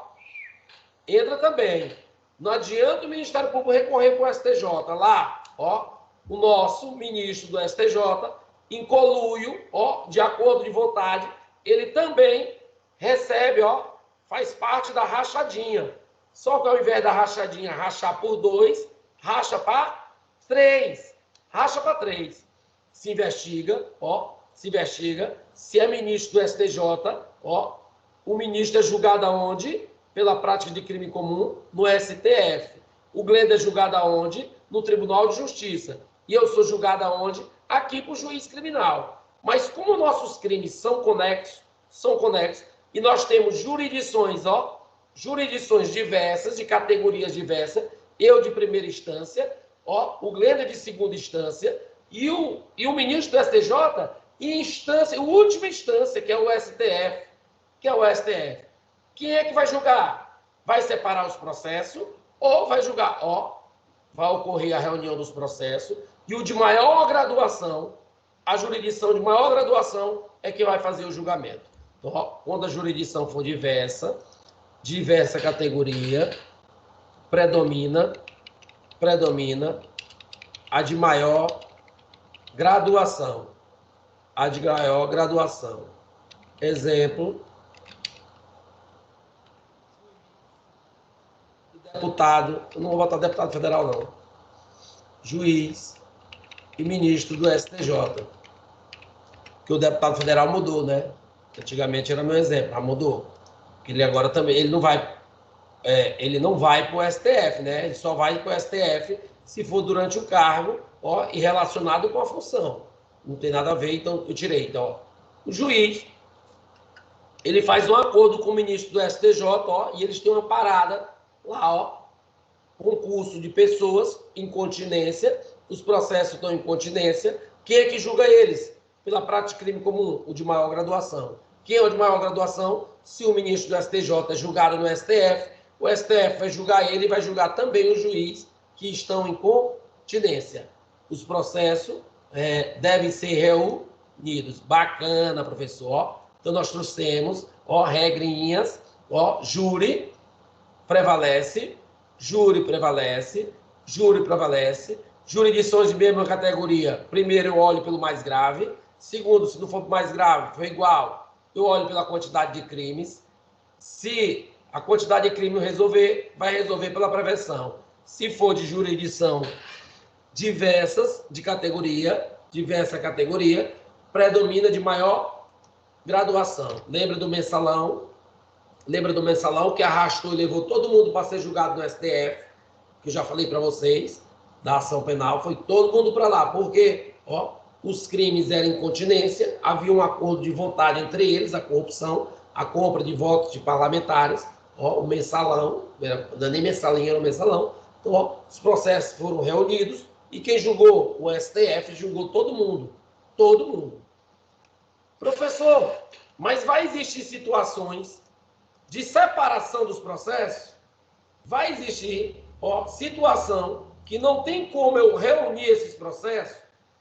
S1: entra também. Não adianta o Ministério Público recorrer para o STJ. Lá, ó, o nosso ministro do STJ, em conluio, ó, de acordo de vontade, ele também recebe, ó, faz parte da rachadinha. Só que ao invés da rachadinha rachar por 2, racha para 3. Se investiga, se é ministro do STJ, ó, o ministro é julgado aonde? Pela prática de crime comum, no STF. O Glender é julgado aonde? No Tribunal de Justiça. E eu sou julgado aonde? Aqui para o juiz criminal. Mas como nossos crimes são conexos, e nós temos jurisdições, ó, jurisdições diversas, de categorias diversas, eu de primeira instância, ó, o Glender de segunda instância, e o ministro do STJ em instância, última instância, que é o STF. Quem é que vai julgar? Vai separar os processos ou vai julgar? Ó, vai ocorrer a reunião dos processos e o de maior graduação, a jurisdição de maior graduação é que vai fazer o julgamento. Então, ó, quando a jurisdição for diversa categoria, predomina a de maior graduação. Exemplo, deputado, eu não vou votar deputado federal, não. Juiz e ministro do STJ. Que o deputado federal mudou, né? Antigamente era meu exemplo, mas mudou. Ele agora também, ele não vai para o STF, né? Ele só vai para o STF se for durante o cargo, ó, e relacionado com a função. Não tem nada a ver, então eu tirei. Então, ó, o juiz, ele faz um acordo com o ministro do STJ, ó, e eles têm uma parada lá, ó, concurso de pessoas, incontinência, os processos estão em incontinência. Quem é que julga eles? Pela prática de crime comum, o de maior graduação. Quem é o de maior graduação? Se o ministro do STJ é julgado no STF, o STF vai julgar ele e vai julgar também o juiz que estão em continência. Os processos devem ser reunidos. Bacana, professor. Então, nós trouxemos, regrinhas, júri prevalece, júri prevalece, júri prevalece, jurisdições de mesma categoria. Primeiro, eu olho pelo mais grave. Segundo, se não for mais grave, for igual, eu olho pela quantidade de crimes. Se a quantidade de crime não resolver, vai resolver pela prevenção. Se for de jurisdição diversa categoria, predomina de maior graduação. Lembra do mensalão? Lembra do mensalão que arrastou e levou todo mundo para ser julgado no STF, que eu já falei para vocês, da ação penal, foi todo mundo para lá, porque os crimes eram incontinência, havia um acordo de vontade entre eles, a corrupção, a compra de votos de parlamentares, o mensalão, não nem mensalinho, era o mensalão. Então, os processos foram reunidos e quem julgou? O STF julgou todo mundo. Todo mundo. Professor, mas vai existir situações de separação dos processos? Vai existir situação que não tem como eu reunir esses processos,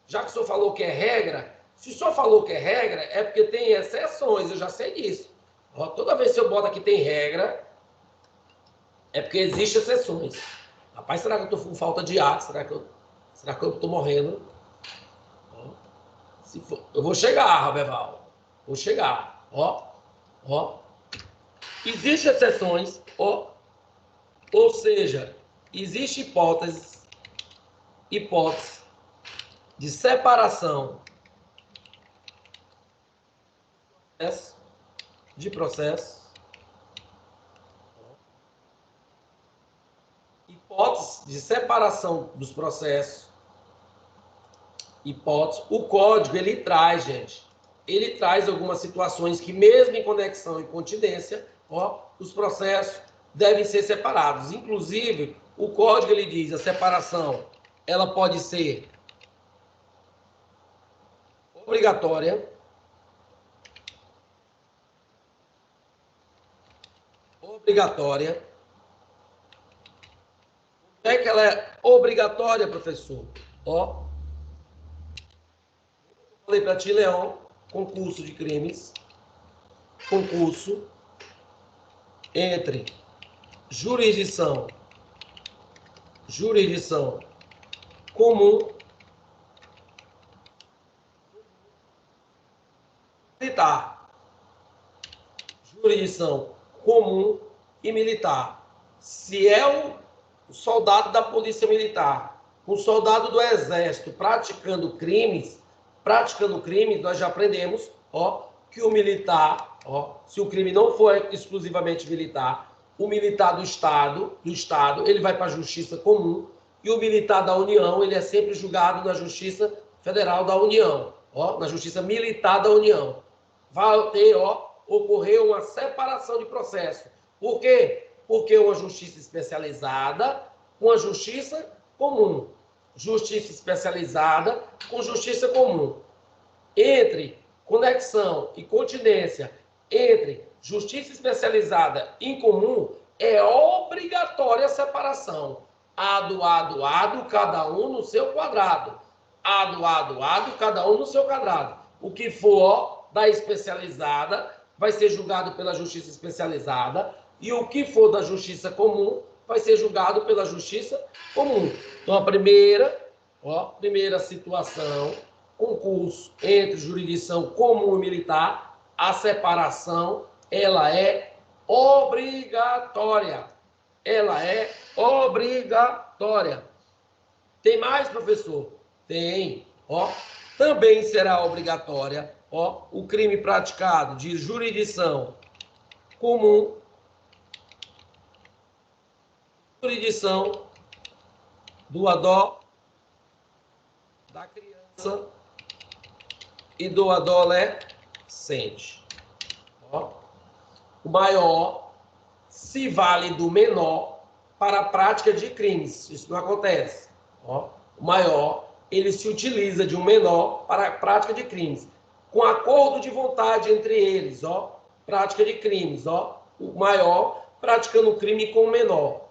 S1: já que o senhor falou que é regra. Se o senhor falou que é regra, é porque tem exceções, eu já sei disso. Toda vez que eu boto aqui tem regra, é porque existem exceções. Rapaz, será que eu estou com falta de ar? Será que eu estou morrendo? Se for, eu vou chegar, Roberval. Vou chegar. Existem exceções, ou seja, existe hipótese de separação de processo, hipótese de separação dos processos, o código, ele traz, gente, ele traz algumas situações que mesmo em conexão e continência, os processos devem ser separados. Inclusive, o código, ele diz, a separação, ela pode ser obrigatória, Como é que ela é obrigatória, professor? Falei para ti, Leão, concurso de crimes, concurso entre jurisdição comum militar. Jurisdição comum e militar. Se é o soldado da polícia militar, um soldado do exército praticando crimes, nós já aprendemos, que o militar, se o crime não for exclusivamente militar, o militar do Estado, ele vai para a Justiça Comum, e o militar da União, ele é sempre julgado na Justiça Federal da União, na Justiça Militar da União. Vai ter, ocorrer uma separação de processo. Por quê? Porque uma justiça especializada com a justiça comum. Justiça especializada com justiça comum. Entre conexão e continência entre justiça especializada e incomum, é obrigatória a separação. Ado, cada um no seu quadrado. Ado, cada um no seu quadrado. O que for da especializada vai ser julgado pela justiça especializada e o que for da justiça comum vai ser julgado pela justiça comum. Então, a primeira situação, concurso entre jurisdição comum e militar, a separação, ela é obrigatória. Tem mais, professor? Tem. Também será obrigatória, o crime praticado de jurisdição comum, jurisdição do adó da criança e do adolescente. O maior se vale do menor para a prática de crimes. Isso não acontece. O maior, ele se utiliza de um menor para a prática de crimes. com acordo de vontade entre eles, ó, prática de crimes, ó, o maior praticando o crime com o menor.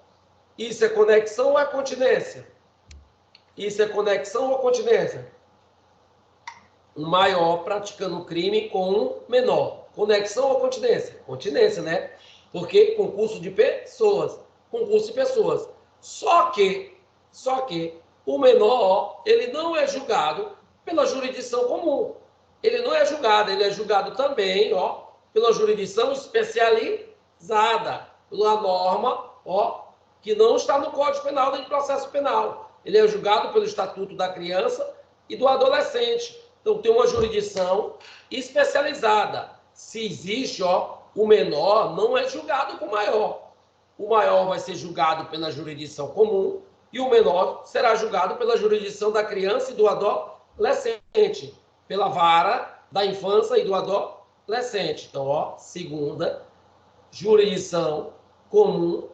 S1: Isso é conexão ou é continência? Isso é conexão ou continência? O maior praticando o crime com o menor. Conexão ou continência? Continência, né? Porque concurso de pessoas. Concurso de pessoas. Só que o menor, ele não é julgado pela jurisdição comum. Ele não é julgado, ele é julgado também, ó, pela jurisdição especializada, pela norma, ó, que não está no Código Penal nem no processo penal. Ele é julgado pelo Estatuto da Criança e do Adolescente. Então, tem uma jurisdição especializada. Se existe, ó, o menor não é julgado com o maior. O maior vai ser julgado pela jurisdição comum e o menor será julgado pela jurisdição da criança e do adolescente, pela vara da infância e do adolescente. Então, ó, segunda, jurisdição comum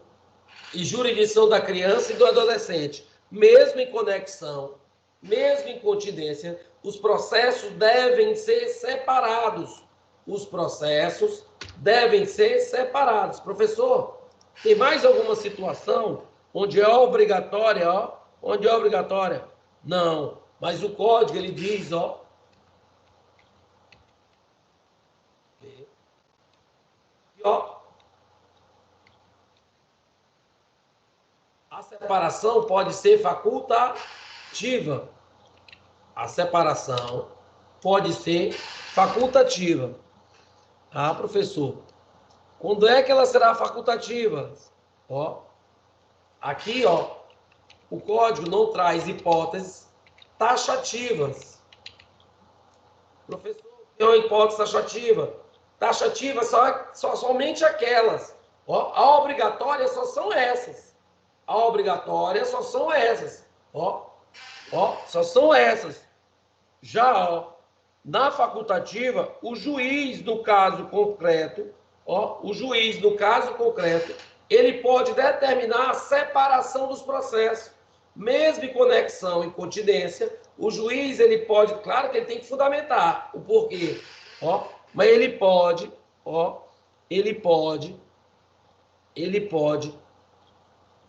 S1: e jurisdição da criança e do adolescente. Mesmo em conexão, mesmo em continência, os processos devem ser separados. Os processos devem ser separados. Professor, tem mais alguma situação onde é obrigatória, ó? Onde é obrigatória? Não, mas o código, ele diz, ó. E, ó, a separação pode ser facultativa. A separação pode ser facultativa. Ah, professor, quando é que ela será facultativa? Ó, aqui, ó, o código não traz hipóteses taxativas. Professor, o que é uma hipótese taxativa? Taxativa somente aquelas. Ó, a obrigatória só são essas. A obrigatória só são essas. Ó, só são essas. Já, ó, na facultativa, o juiz, no caso concreto, ó, o juiz, no caso concreto, ele pode determinar a separação dos processos. Mesmo em conexão e continência, o juiz, ele pode, claro que ele tem que fundamentar o porquê, ó, mas ele pode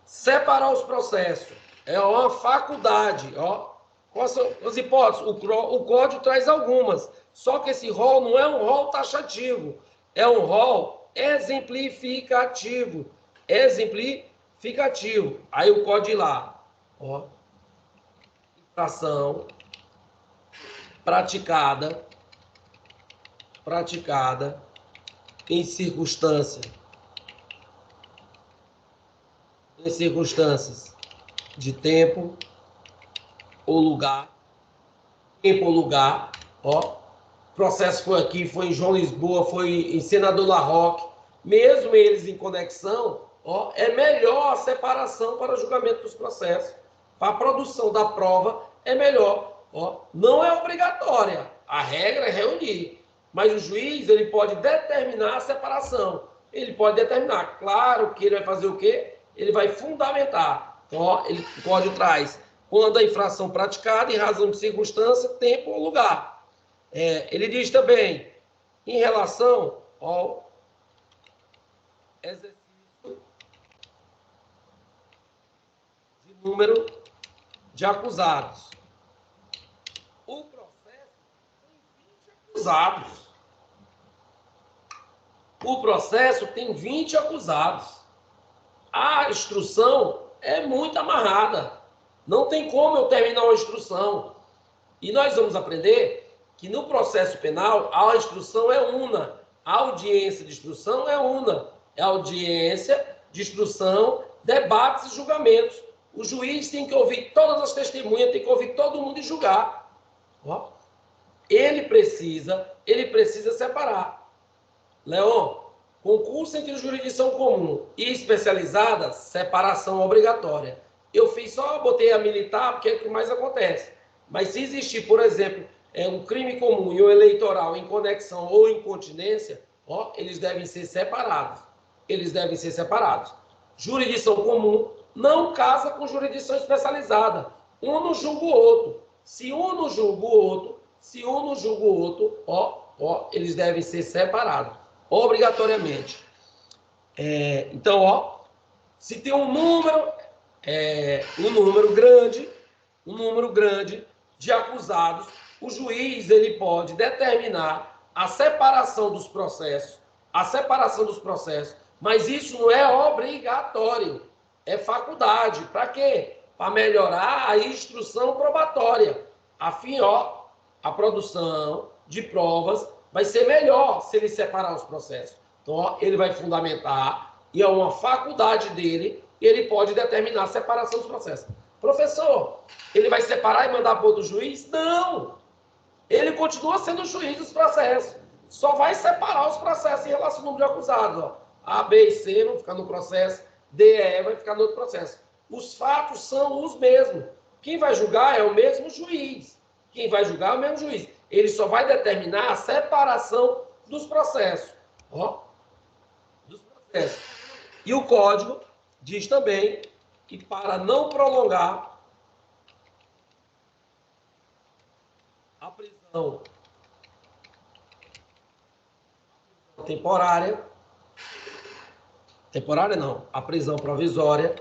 S1: separar os processos. É uma faculdade, ó. Quais são as hipóteses? O código traz algumas, só que esse rol não é um rol taxativo, é um rol exemplificativo. Exemplificativo. Aí o código lá, ó. Infração praticada em circunstâncias de tempo ou lugar, ó. O processo foi aqui, foi em João Lisboa, foi em Senador La Roque, mesmo eles em conexão, ó, é melhor a separação para o julgamento dos processos. Para a produção da prova é melhor, ó. Não é obrigatória, a regra é reunir, mas o juiz, ele pode determinar a separação. Ele pode determinar, claro que ele vai fazer o quê? Ele vai fundamentar. Então, ó, o código traz quando a infração praticada em razão de circunstância, tempo ou lugar. Ele diz também, em relação ao exercício de número de acusados. O processo tem 20 acusados. O processo tem 20 acusados. A instrução é muito amarrada. Não tem como eu terminar uma instrução. E nós vamos aprender que no processo penal a instrução é una. A audiência de instrução é una. É audiência de instrução, debates e julgamentos. O juiz tem que ouvir todas as testemunhas, tem que ouvir todo mundo e julgar. Ó. Ele precisa separar. Leon, concurso entre jurisdição comum e especializada, separação obrigatória. Eu fiz só, botei a militar, porque é o que mais acontece. Mas se existir, por exemplo, um crime comum e o eleitoral em conexão ou em continência, ó, eles devem ser separados. Jurisdição comum não casa com jurisdição especializada. Um não julga o outro. Se um não julga o outro, Se um não julga o outro, eles devem ser separados, obrigatoriamente. Então, se tem um número grande de acusados, o juiz ele pode determinar a separação dos processos, mas isso não é obrigatório, é faculdade. Para quê? Para melhorar a instrução probatória. Afim, a produção de provas vai ser melhor se ele separar os processos. Então, ele vai fundamentar, e é uma faculdade dele, ele pode determinar a separação dos processos. Professor, ele vai separar e mandar para outro juiz? Não! Ele continua sendo o juiz dos processos. Só vai separar os processos em relação ao número de acusados. A, B e C vão ficar no processo, D e E vai ficar no outro processo. Os fatos são os mesmos. Quem vai julgar é o mesmo juiz. Ele só vai determinar a separação dos processos. E o código diz também que para não prolongar a prisão a prisão provisória,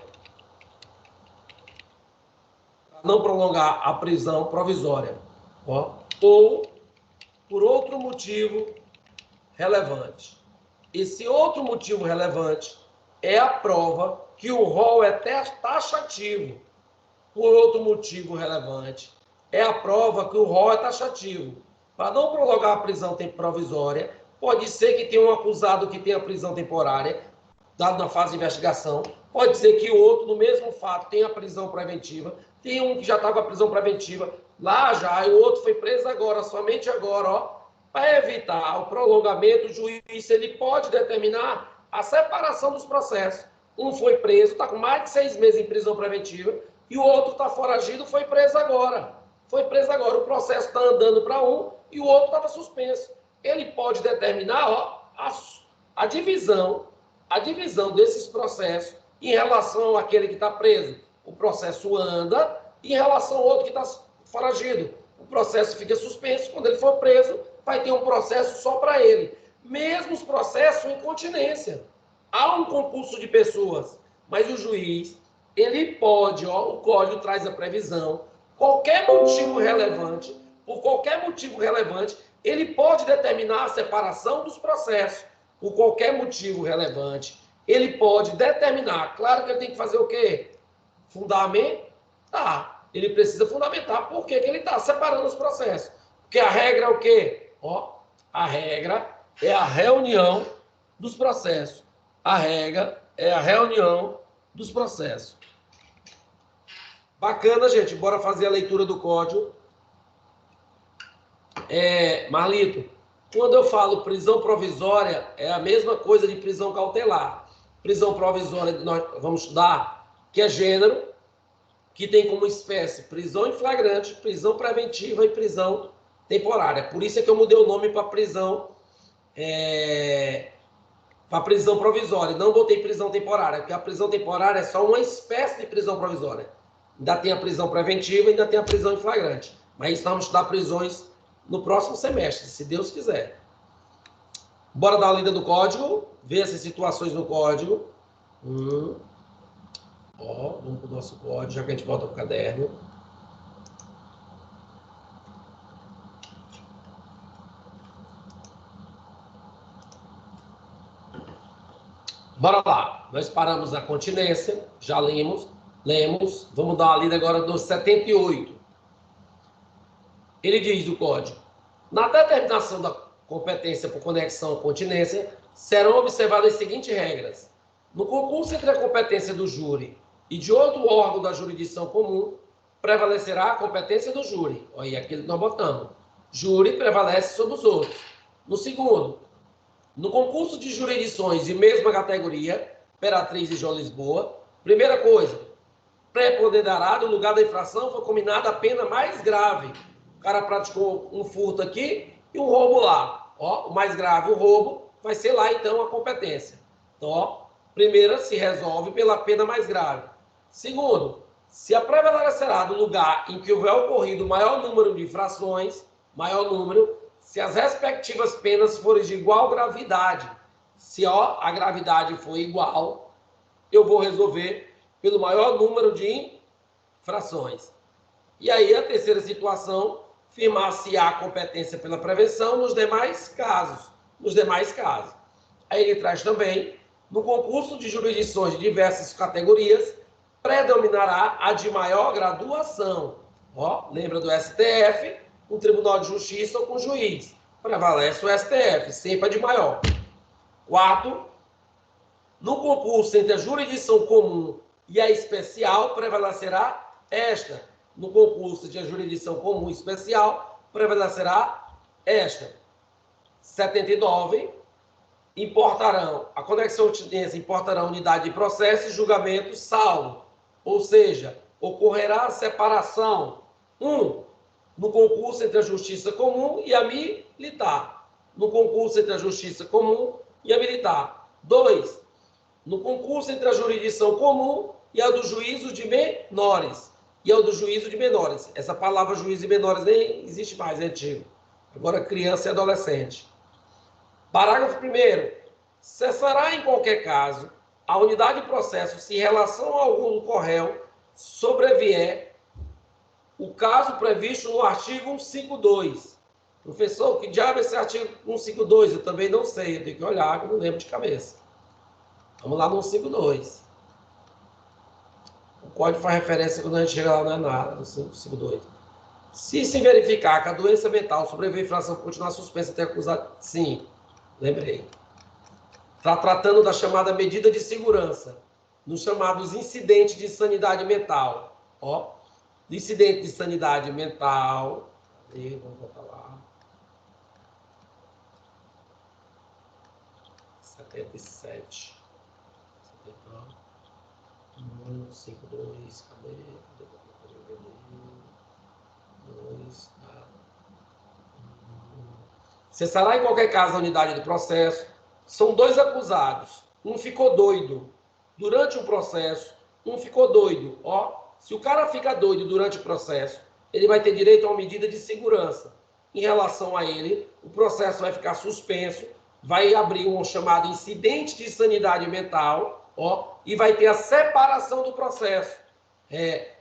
S1: não prolongar a prisão provisória, ou por outro motivo relevante. Esse outro motivo relevante é a prova que o rol é taxativo. Por outro motivo relevante é a prova que o rol é taxativo. Para não prolongar a prisão provisória, pode ser que tenha um acusado que tenha prisão temporária, dado na fase de investigação. Pode ser que o outro, no mesmo fato, tenha prisão preventiva. Tem um que já está com a prisão preventiva lá já, e o outro foi preso agora, somente agora, Para evitar o prolongamento, o juiz ele pode determinar a separação dos processos. Um foi preso, está com mais de 6 meses em prisão preventiva, e o outro está foragido, foi preso agora. O processo está andando para um e o outro estava suspenso. Ele pode determinar a divisão desses processos em relação àquele que está preso. O processo anda, e em relação ao outro que está foragido. O processo fica suspenso. Quando ele for preso, vai ter um processo só para ele. Mesmo os processos em continência. Há um concurso de pessoas, mas o juiz, ele pode, o código traz a previsão, por qualquer motivo relevante, ele pode determinar a separação dos processos. Por qualquer motivo relevante, ele pode determinar. Claro que ele tem que fazer o quê? Fundamentar. Ele precisa fundamentar por que ele está separando os processos. Porque a regra é o quê? A regra é a reunião dos processos. A regra é a reunião dos processos. Bacana, gente. Bora fazer a leitura do código. Marlito, quando eu falo prisão provisória, é a mesma coisa de prisão cautelar. Prisão provisória, nós vamos estudar, que é gênero, que tem como espécie prisão em flagrante, prisão preventiva e prisão temporária. Por isso é que eu mudei o nome para prisão provisória. Não botei prisão temporária, porque a prisão temporária é só uma espécie de prisão provisória. Ainda tem a prisão preventiva e ainda tem a prisão em flagrante. Mas isso nós vamos estudar prisões no próximo semestre, se Deus quiser. Bora dar uma lida do código, ver essas situações no código. Vamos para o nosso código, já que a gente volta para o caderno. Bora lá. Nós paramos na continência, já lemos. Vamos dar uma lida agora do 78. Ele diz do código: na determinação da competência por conexão ou continência, serão observadas as seguintes regras. No concurso entre a competência do júri e de outro órgão da jurisdição comum, prevalecerá a competência do júri. Olha aí, aquilo que nós botamos. Júri prevalece sobre os outros. No segundo, no concurso de jurisdições de mesma categoria, Imperatriz e João Lisboa, primeira coisa, preponderará do lugar da infração foi combinada a pena mais grave. O cara praticou um furto aqui e um roubo lá. O mais grave, o roubo, vai ser lá, então, a competência. Então, primeira se resolve pela pena mais grave. Segundo, se a prevalecerá do lugar em que houver ocorrido o maior número de infrações, maior número, se as respectivas penas forem de igual gravidade. Se a gravidade for igual, eu vou resolver pelo maior número de infrações. E aí, a terceira situação, firmar se há competência pela prevenção nos demais casos. Aí ele traz também, no concurso de jurisdições de diversas categorias, predominará a de maior graduação. Lembra do STF, um Tribunal de Justiça ou com juiz. Prevalece o STF, sempre a de maior. Quarto, no concurso entre a jurisdição comum e a especial, prevalecerá esta. No concurso de a jurisdição comum e especial, prevalecerá esta. 79, a conexão utinense importará unidade de processo e julgamento salvo. Ou seja, ocorrerá a separação. 1. No concurso entre a justiça comum e a militar. No concurso entre a justiça comum e a militar. 2. No concurso entre a jurisdição comum e a do juízo de menores. Essa palavra juízo de menores nem existe mais, é antigo. Agora, criança e adolescente. Parágrafo 1º. Cessará em qualquer caso a unidade de processo se em relação a algum do réu sobrevier o caso previsto no artigo 152. Professor, que diabo é esse artigo 152? Eu também não sei, eu tenho que olhar, que eu não lembro de cabeça. Vamos lá no 152. O código faz referência quando a gente chega lá, não é nada, no 152. Se verificar que a doença mental sobreveio à infração continuar suspensa até acusado, sim, lembrei. Está tratando da chamada medida de segurança, nos chamados incidentes de sanidade mental. Incidente de sanidade mental. Vamos botar lá. 77. 52, cadê? 2, cessará em qualquer caso a unidade do processo. São 2 acusados. Um ficou doido durante o processo, um ficou doido. Se o cara fica doido durante o processo, ele vai ter direito a uma medida de segurança. Em relação a ele, o processo vai ficar suspenso, vai abrir um chamado incidente de sanidade mental, e vai ter a separação do processo. É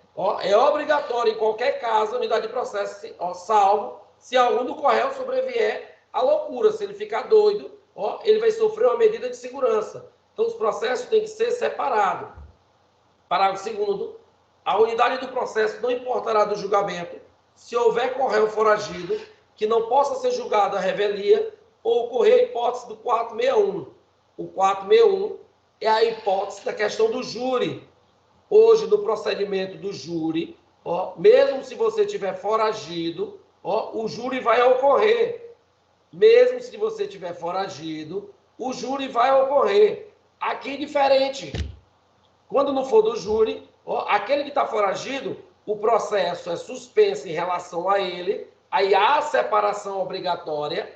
S1: obrigatório, em qualquer caso, a unidade de processo, salvo se algum do réu sobrevier à loucura. Se ele ficar doido, ele vai sofrer uma medida de segurança. Então, os processos têm que ser separados. Parágrafo 2º. A unidade do processo não importará do julgamento se houver réu foragido que não possa ser julgado à revelia ou ocorrer a hipótese do 461. O 461 é a hipótese da questão do júri. Hoje, no procedimento do júri, mesmo se você tiver foragido, o júri vai ocorrer. Mesmo se você tiver foragido, o júri vai ocorrer. Aqui é diferente. Quando não for do júri, aquele que está foragido, o processo é suspenso em relação a ele, aí há separação obrigatória,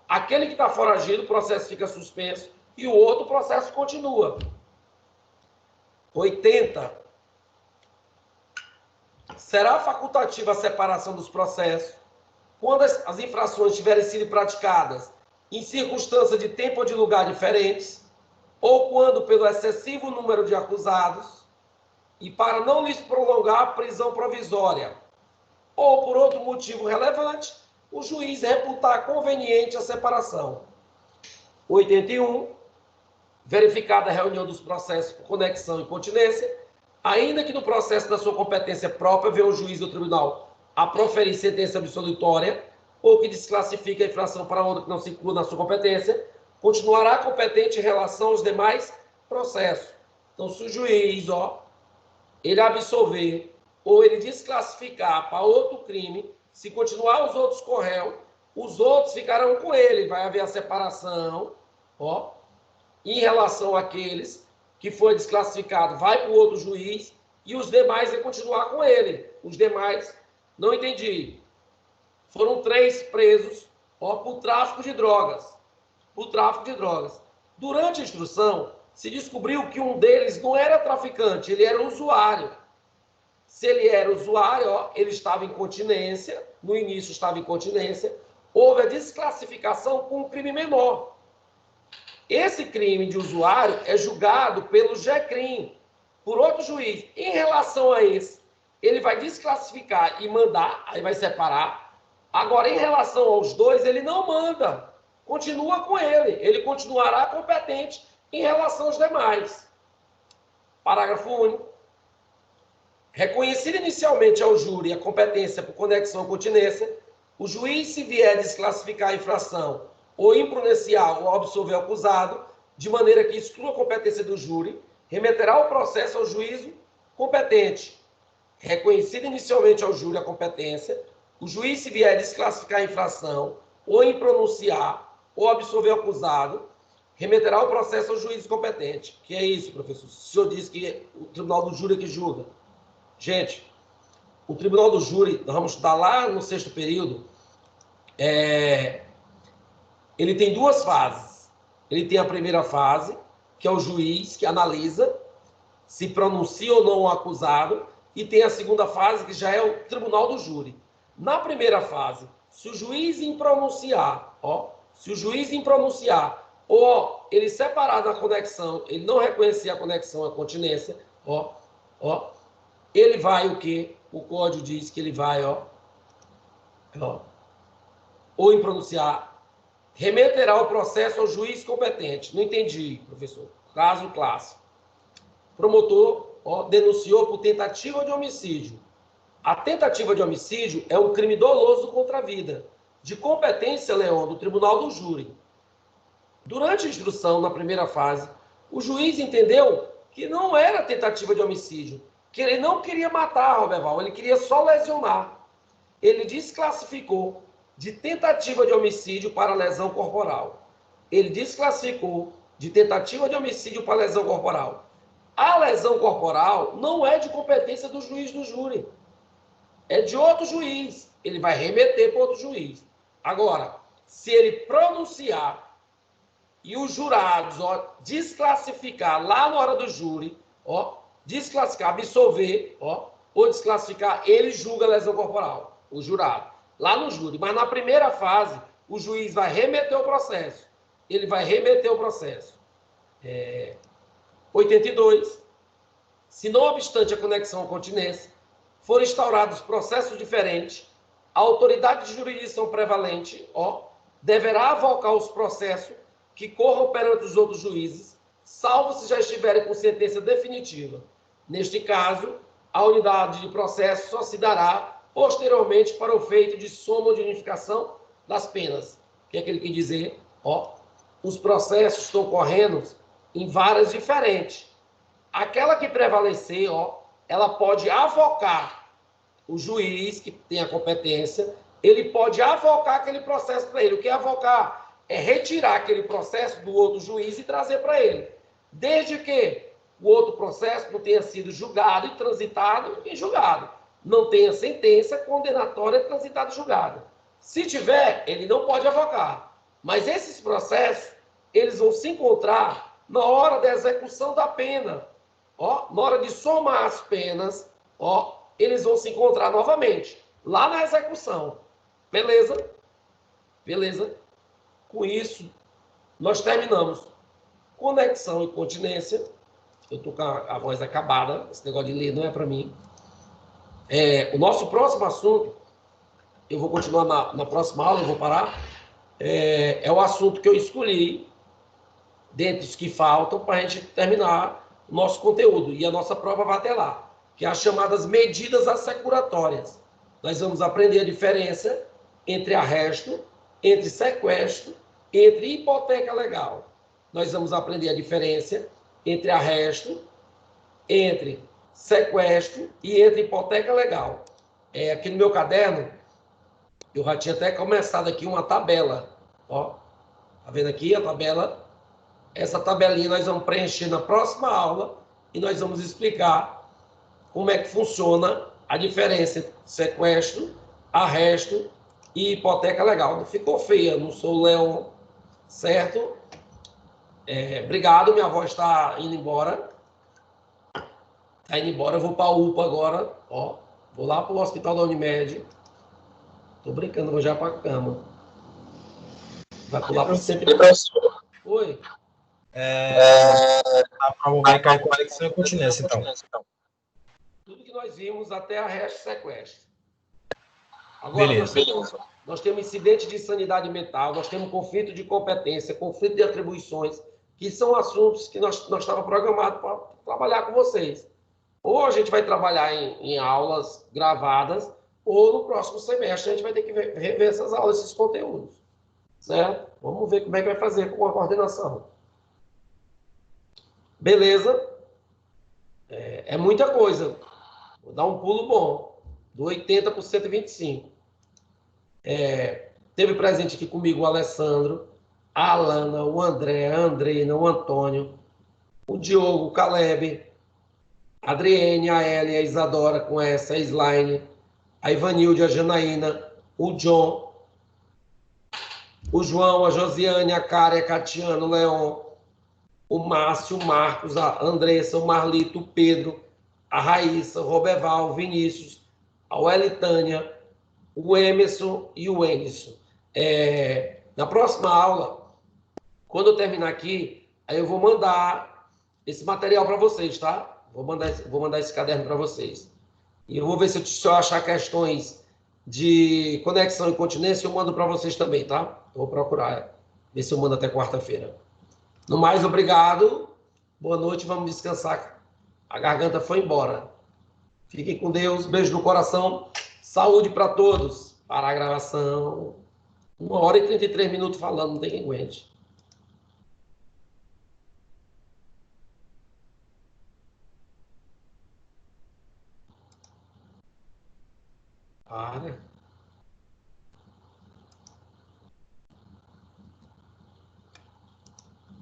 S1: aquele que está foragido, o processo fica suspenso, e o outro processo continua. 80. Será facultativa a separação dos processos quando as infrações tiverem sido praticadas em circunstâncias de tempo ou de lugar diferentes, ou quando pelo excessivo número de acusados, e para não lhes prolongar a prisão provisória, ou por outro motivo relevante, o juiz reputar conveniente a separação. 81. Verificada a reunião dos processos por conexão e continência, ainda que no processo da sua competência própria venha o juiz do tribunal a proferir sentença absolutória ou que desclassifique a infração para outra que não se inclua na sua competência, continuará competente em relação aos demais processos. Então, se o juiz, ele absolver ou ele desclassificar para outro crime, se continuar os outros com réu, os outros ficarão com ele. Vai haver a separação, em relação àqueles que foi desclassificado, vai para o outro juiz e os demais vai continuar com ele. Os demais, não entendi. Foram 3 presos, por tráfico de drogas. Durante a instrução, se descobriu que um deles não era traficante, ele era usuário. Se ele era usuário, ó, ele estava em continência, no início estava em continência, houve a desclassificação com um crime menor. Esse crime de usuário é julgado pelo GECRIM, por outro juiz. Em relação a esse, ele vai desclassificar e mandar, aí vai separar. Agora, em relação aos dois, ele não manda. Continua com ele. Ele continuará competente em relação aos demais. Parágrafo único. Reconhecida inicialmente ao júri a competência por conexão ou continência, o juiz, se vier desclassificar a infração ou impronunciar ou absolver o acusado, de maneira que exclua a competência do júri, remeterá o processo ao juízo competente. Reconhecida inicialmente ao júri a competência, o juiz, se vier desclassificar a infração ou impronunciar ou absolver o acusado, remeterá o processo ao juízo competente. Que é isso, professor? O senhor disse que o tribunal do júri é que julga. Gente, o tribunal do júri, nós vamos estudar lá no sexto período, ele tem duas fases. Ele tem a primeira fase, que é o juiz que analisa se pronuncia ou não o acusado, e tem a segunda fase, que já é o tribunal do júri. Na primeira fase, se o juiz impronunciar, ou ele separar da conexão, ele não reconhecer a conexão, a continência, ele vai o quê? O código diz que ele vai, ou impronunciar, remeterá o processo ao juiz competente. Não entendi, professor. Caso clássico. Promotor, denunciou por tentativa de homicídio. A tentativa de homicídio é um crime doloso contra a vida, de competência, Leon, do tribunal do júri. Durante a instrução, na primeira fase, o juiz entendeu que não era tentativa de homicídio, que ele não queria matar Roberval, ele queria só lesionar. Ele desclassificou de tentativa de homicídio para lesão corporal. Ele desclassificou de tentativa de homicídio para lesão corporal. A lesão corporal não é de competência do juiz do júri. É de outro juiz. Ele vai remeter para outro juiz. Agora, se ele pronunciar e os jurados desclassificar lá na hora do júri, desclassificar, absolver, ou desclassificar, ele julga a lesão corporal, o jurado, lá no júri. Mas na primeira fase, o juiz vai remeter o processo. Ele vai remeter o processo. 82. Se não obstante a conexão ou continência, forem instaurados processos diferentes, a autoridade de jurisdição prevalente, deverá avocar os processos que corram perante os outros juízes, salvo se já estiverem com sentença definitiva. Neste caso, a unidade de processo só se dará posteriormente para o feito de soma de unificação das penas. O que é que ele quer dizer? Os processos estão correndo em varas diferentes. Aquela que prevalecer, ela pode avocar o juiz que tem a competência, ele pode avocar aquele processo para ele. O que é avocar? É retirar aquele processo do outro juiz e trazer para ele. Desde que o outro processo não tenha sido julgado e transitado e julgado. Não tenha sentença condenatória transitada e julgada. Se tiver, ele não pode avocar. Mas esses processos, eles vão se encontrar na hora da execução da pena. Na hora de somar as penas, eles vão se encontrar novamente, lá na execução. Beleza? Beleza? Com isso, nós terminamos. Conexão e continência. Eu estou com a voz acabada, esse negócio de ler não é para mim. O nosso próximo assunto, eu vou continuar na próxima aula, eu vou parar, é o assunto que eu escolhi, dentre os que faltam, para a gente terminar o nosso conteúdo. E a nossa prova vai até lá, que é as chamadas medidas assecuratórias. Nós vamos aprender a diferença entre arresto, entre sequestro, entre hipoteca legal. Nós vamos aprender a diferença entre arresto, entre sequestro e entre hipoteca legal. Aqui no meu caderno, eu já tinha até começado aqui uma tabela. Tá vendo aqui a tabela? Essa tabelinha nós vamos preencher na próxima aula e nós vamos explicar como é que funciona a diferença entre sequestro, arresto e hipoteca legal. Não ficou feia, não sou o Leon, certo? Obrigado, minha avó está indo embora. Tá indo embora, eu vou para a UPA agora, ó. Vou lá para o hospital da Unimed. Tô brincando, vou já para a cama. Vai pular para o centro. Oi.
S2: A prova vai cair conexão e continência, então.
S1: Tudo que nós vimos até a resto sequestro. Agora, nós temos incidente de insanidade mental, nós temos conflito de competência, conflito de atribuições, que são assuntos que nós estávamos programados para trabalhar com vocês. Ou a gente vai trabalhar em aulas gravadas, ou no próximo semestre a gente vai ter que rever essas aulas, esses conteúdos. Certo? Vamos ver como é que vai fazer com a coordenação. Beleza? É muita coisa. Vou dar um pulo bom. Do 80 para o 125. Teve presente aqui comigo o Alessandro, a Alana, o André, a Andreina, o Antônio, o Diogo, o Caleb, a Adriene, a Elia, a Isadora com essa, a Slaine, a Ivanilde, a Janaína, o John, o João, a Josiane, a Cara, a Catiano, o Leon, o Márcio, o Marcos, a Andressa, o Marlito, o Pedro, a Raíssa, o Roberval, o Vinícius, a Welitânia, o Emerson e o Enderson. Na próxima aula, quando eu terminar aqui, aí eu vou mandar esse material para vocês, tá? Vou mandar esse caderno para vocês. E eu vou ver se eu achar questões de conexão e continência, eu mando para vocês também, tá? Eu vou procurar, ver se eu mando até quarta-feira. No mais, obrigado. Boa noite, vamos descansar. A garganta foi embora. Fiquem com Deus, beijo no coração. Saúde para todos. Para a gravação. 1 hora e 33 minutos falando, não tem quem aguente. Para.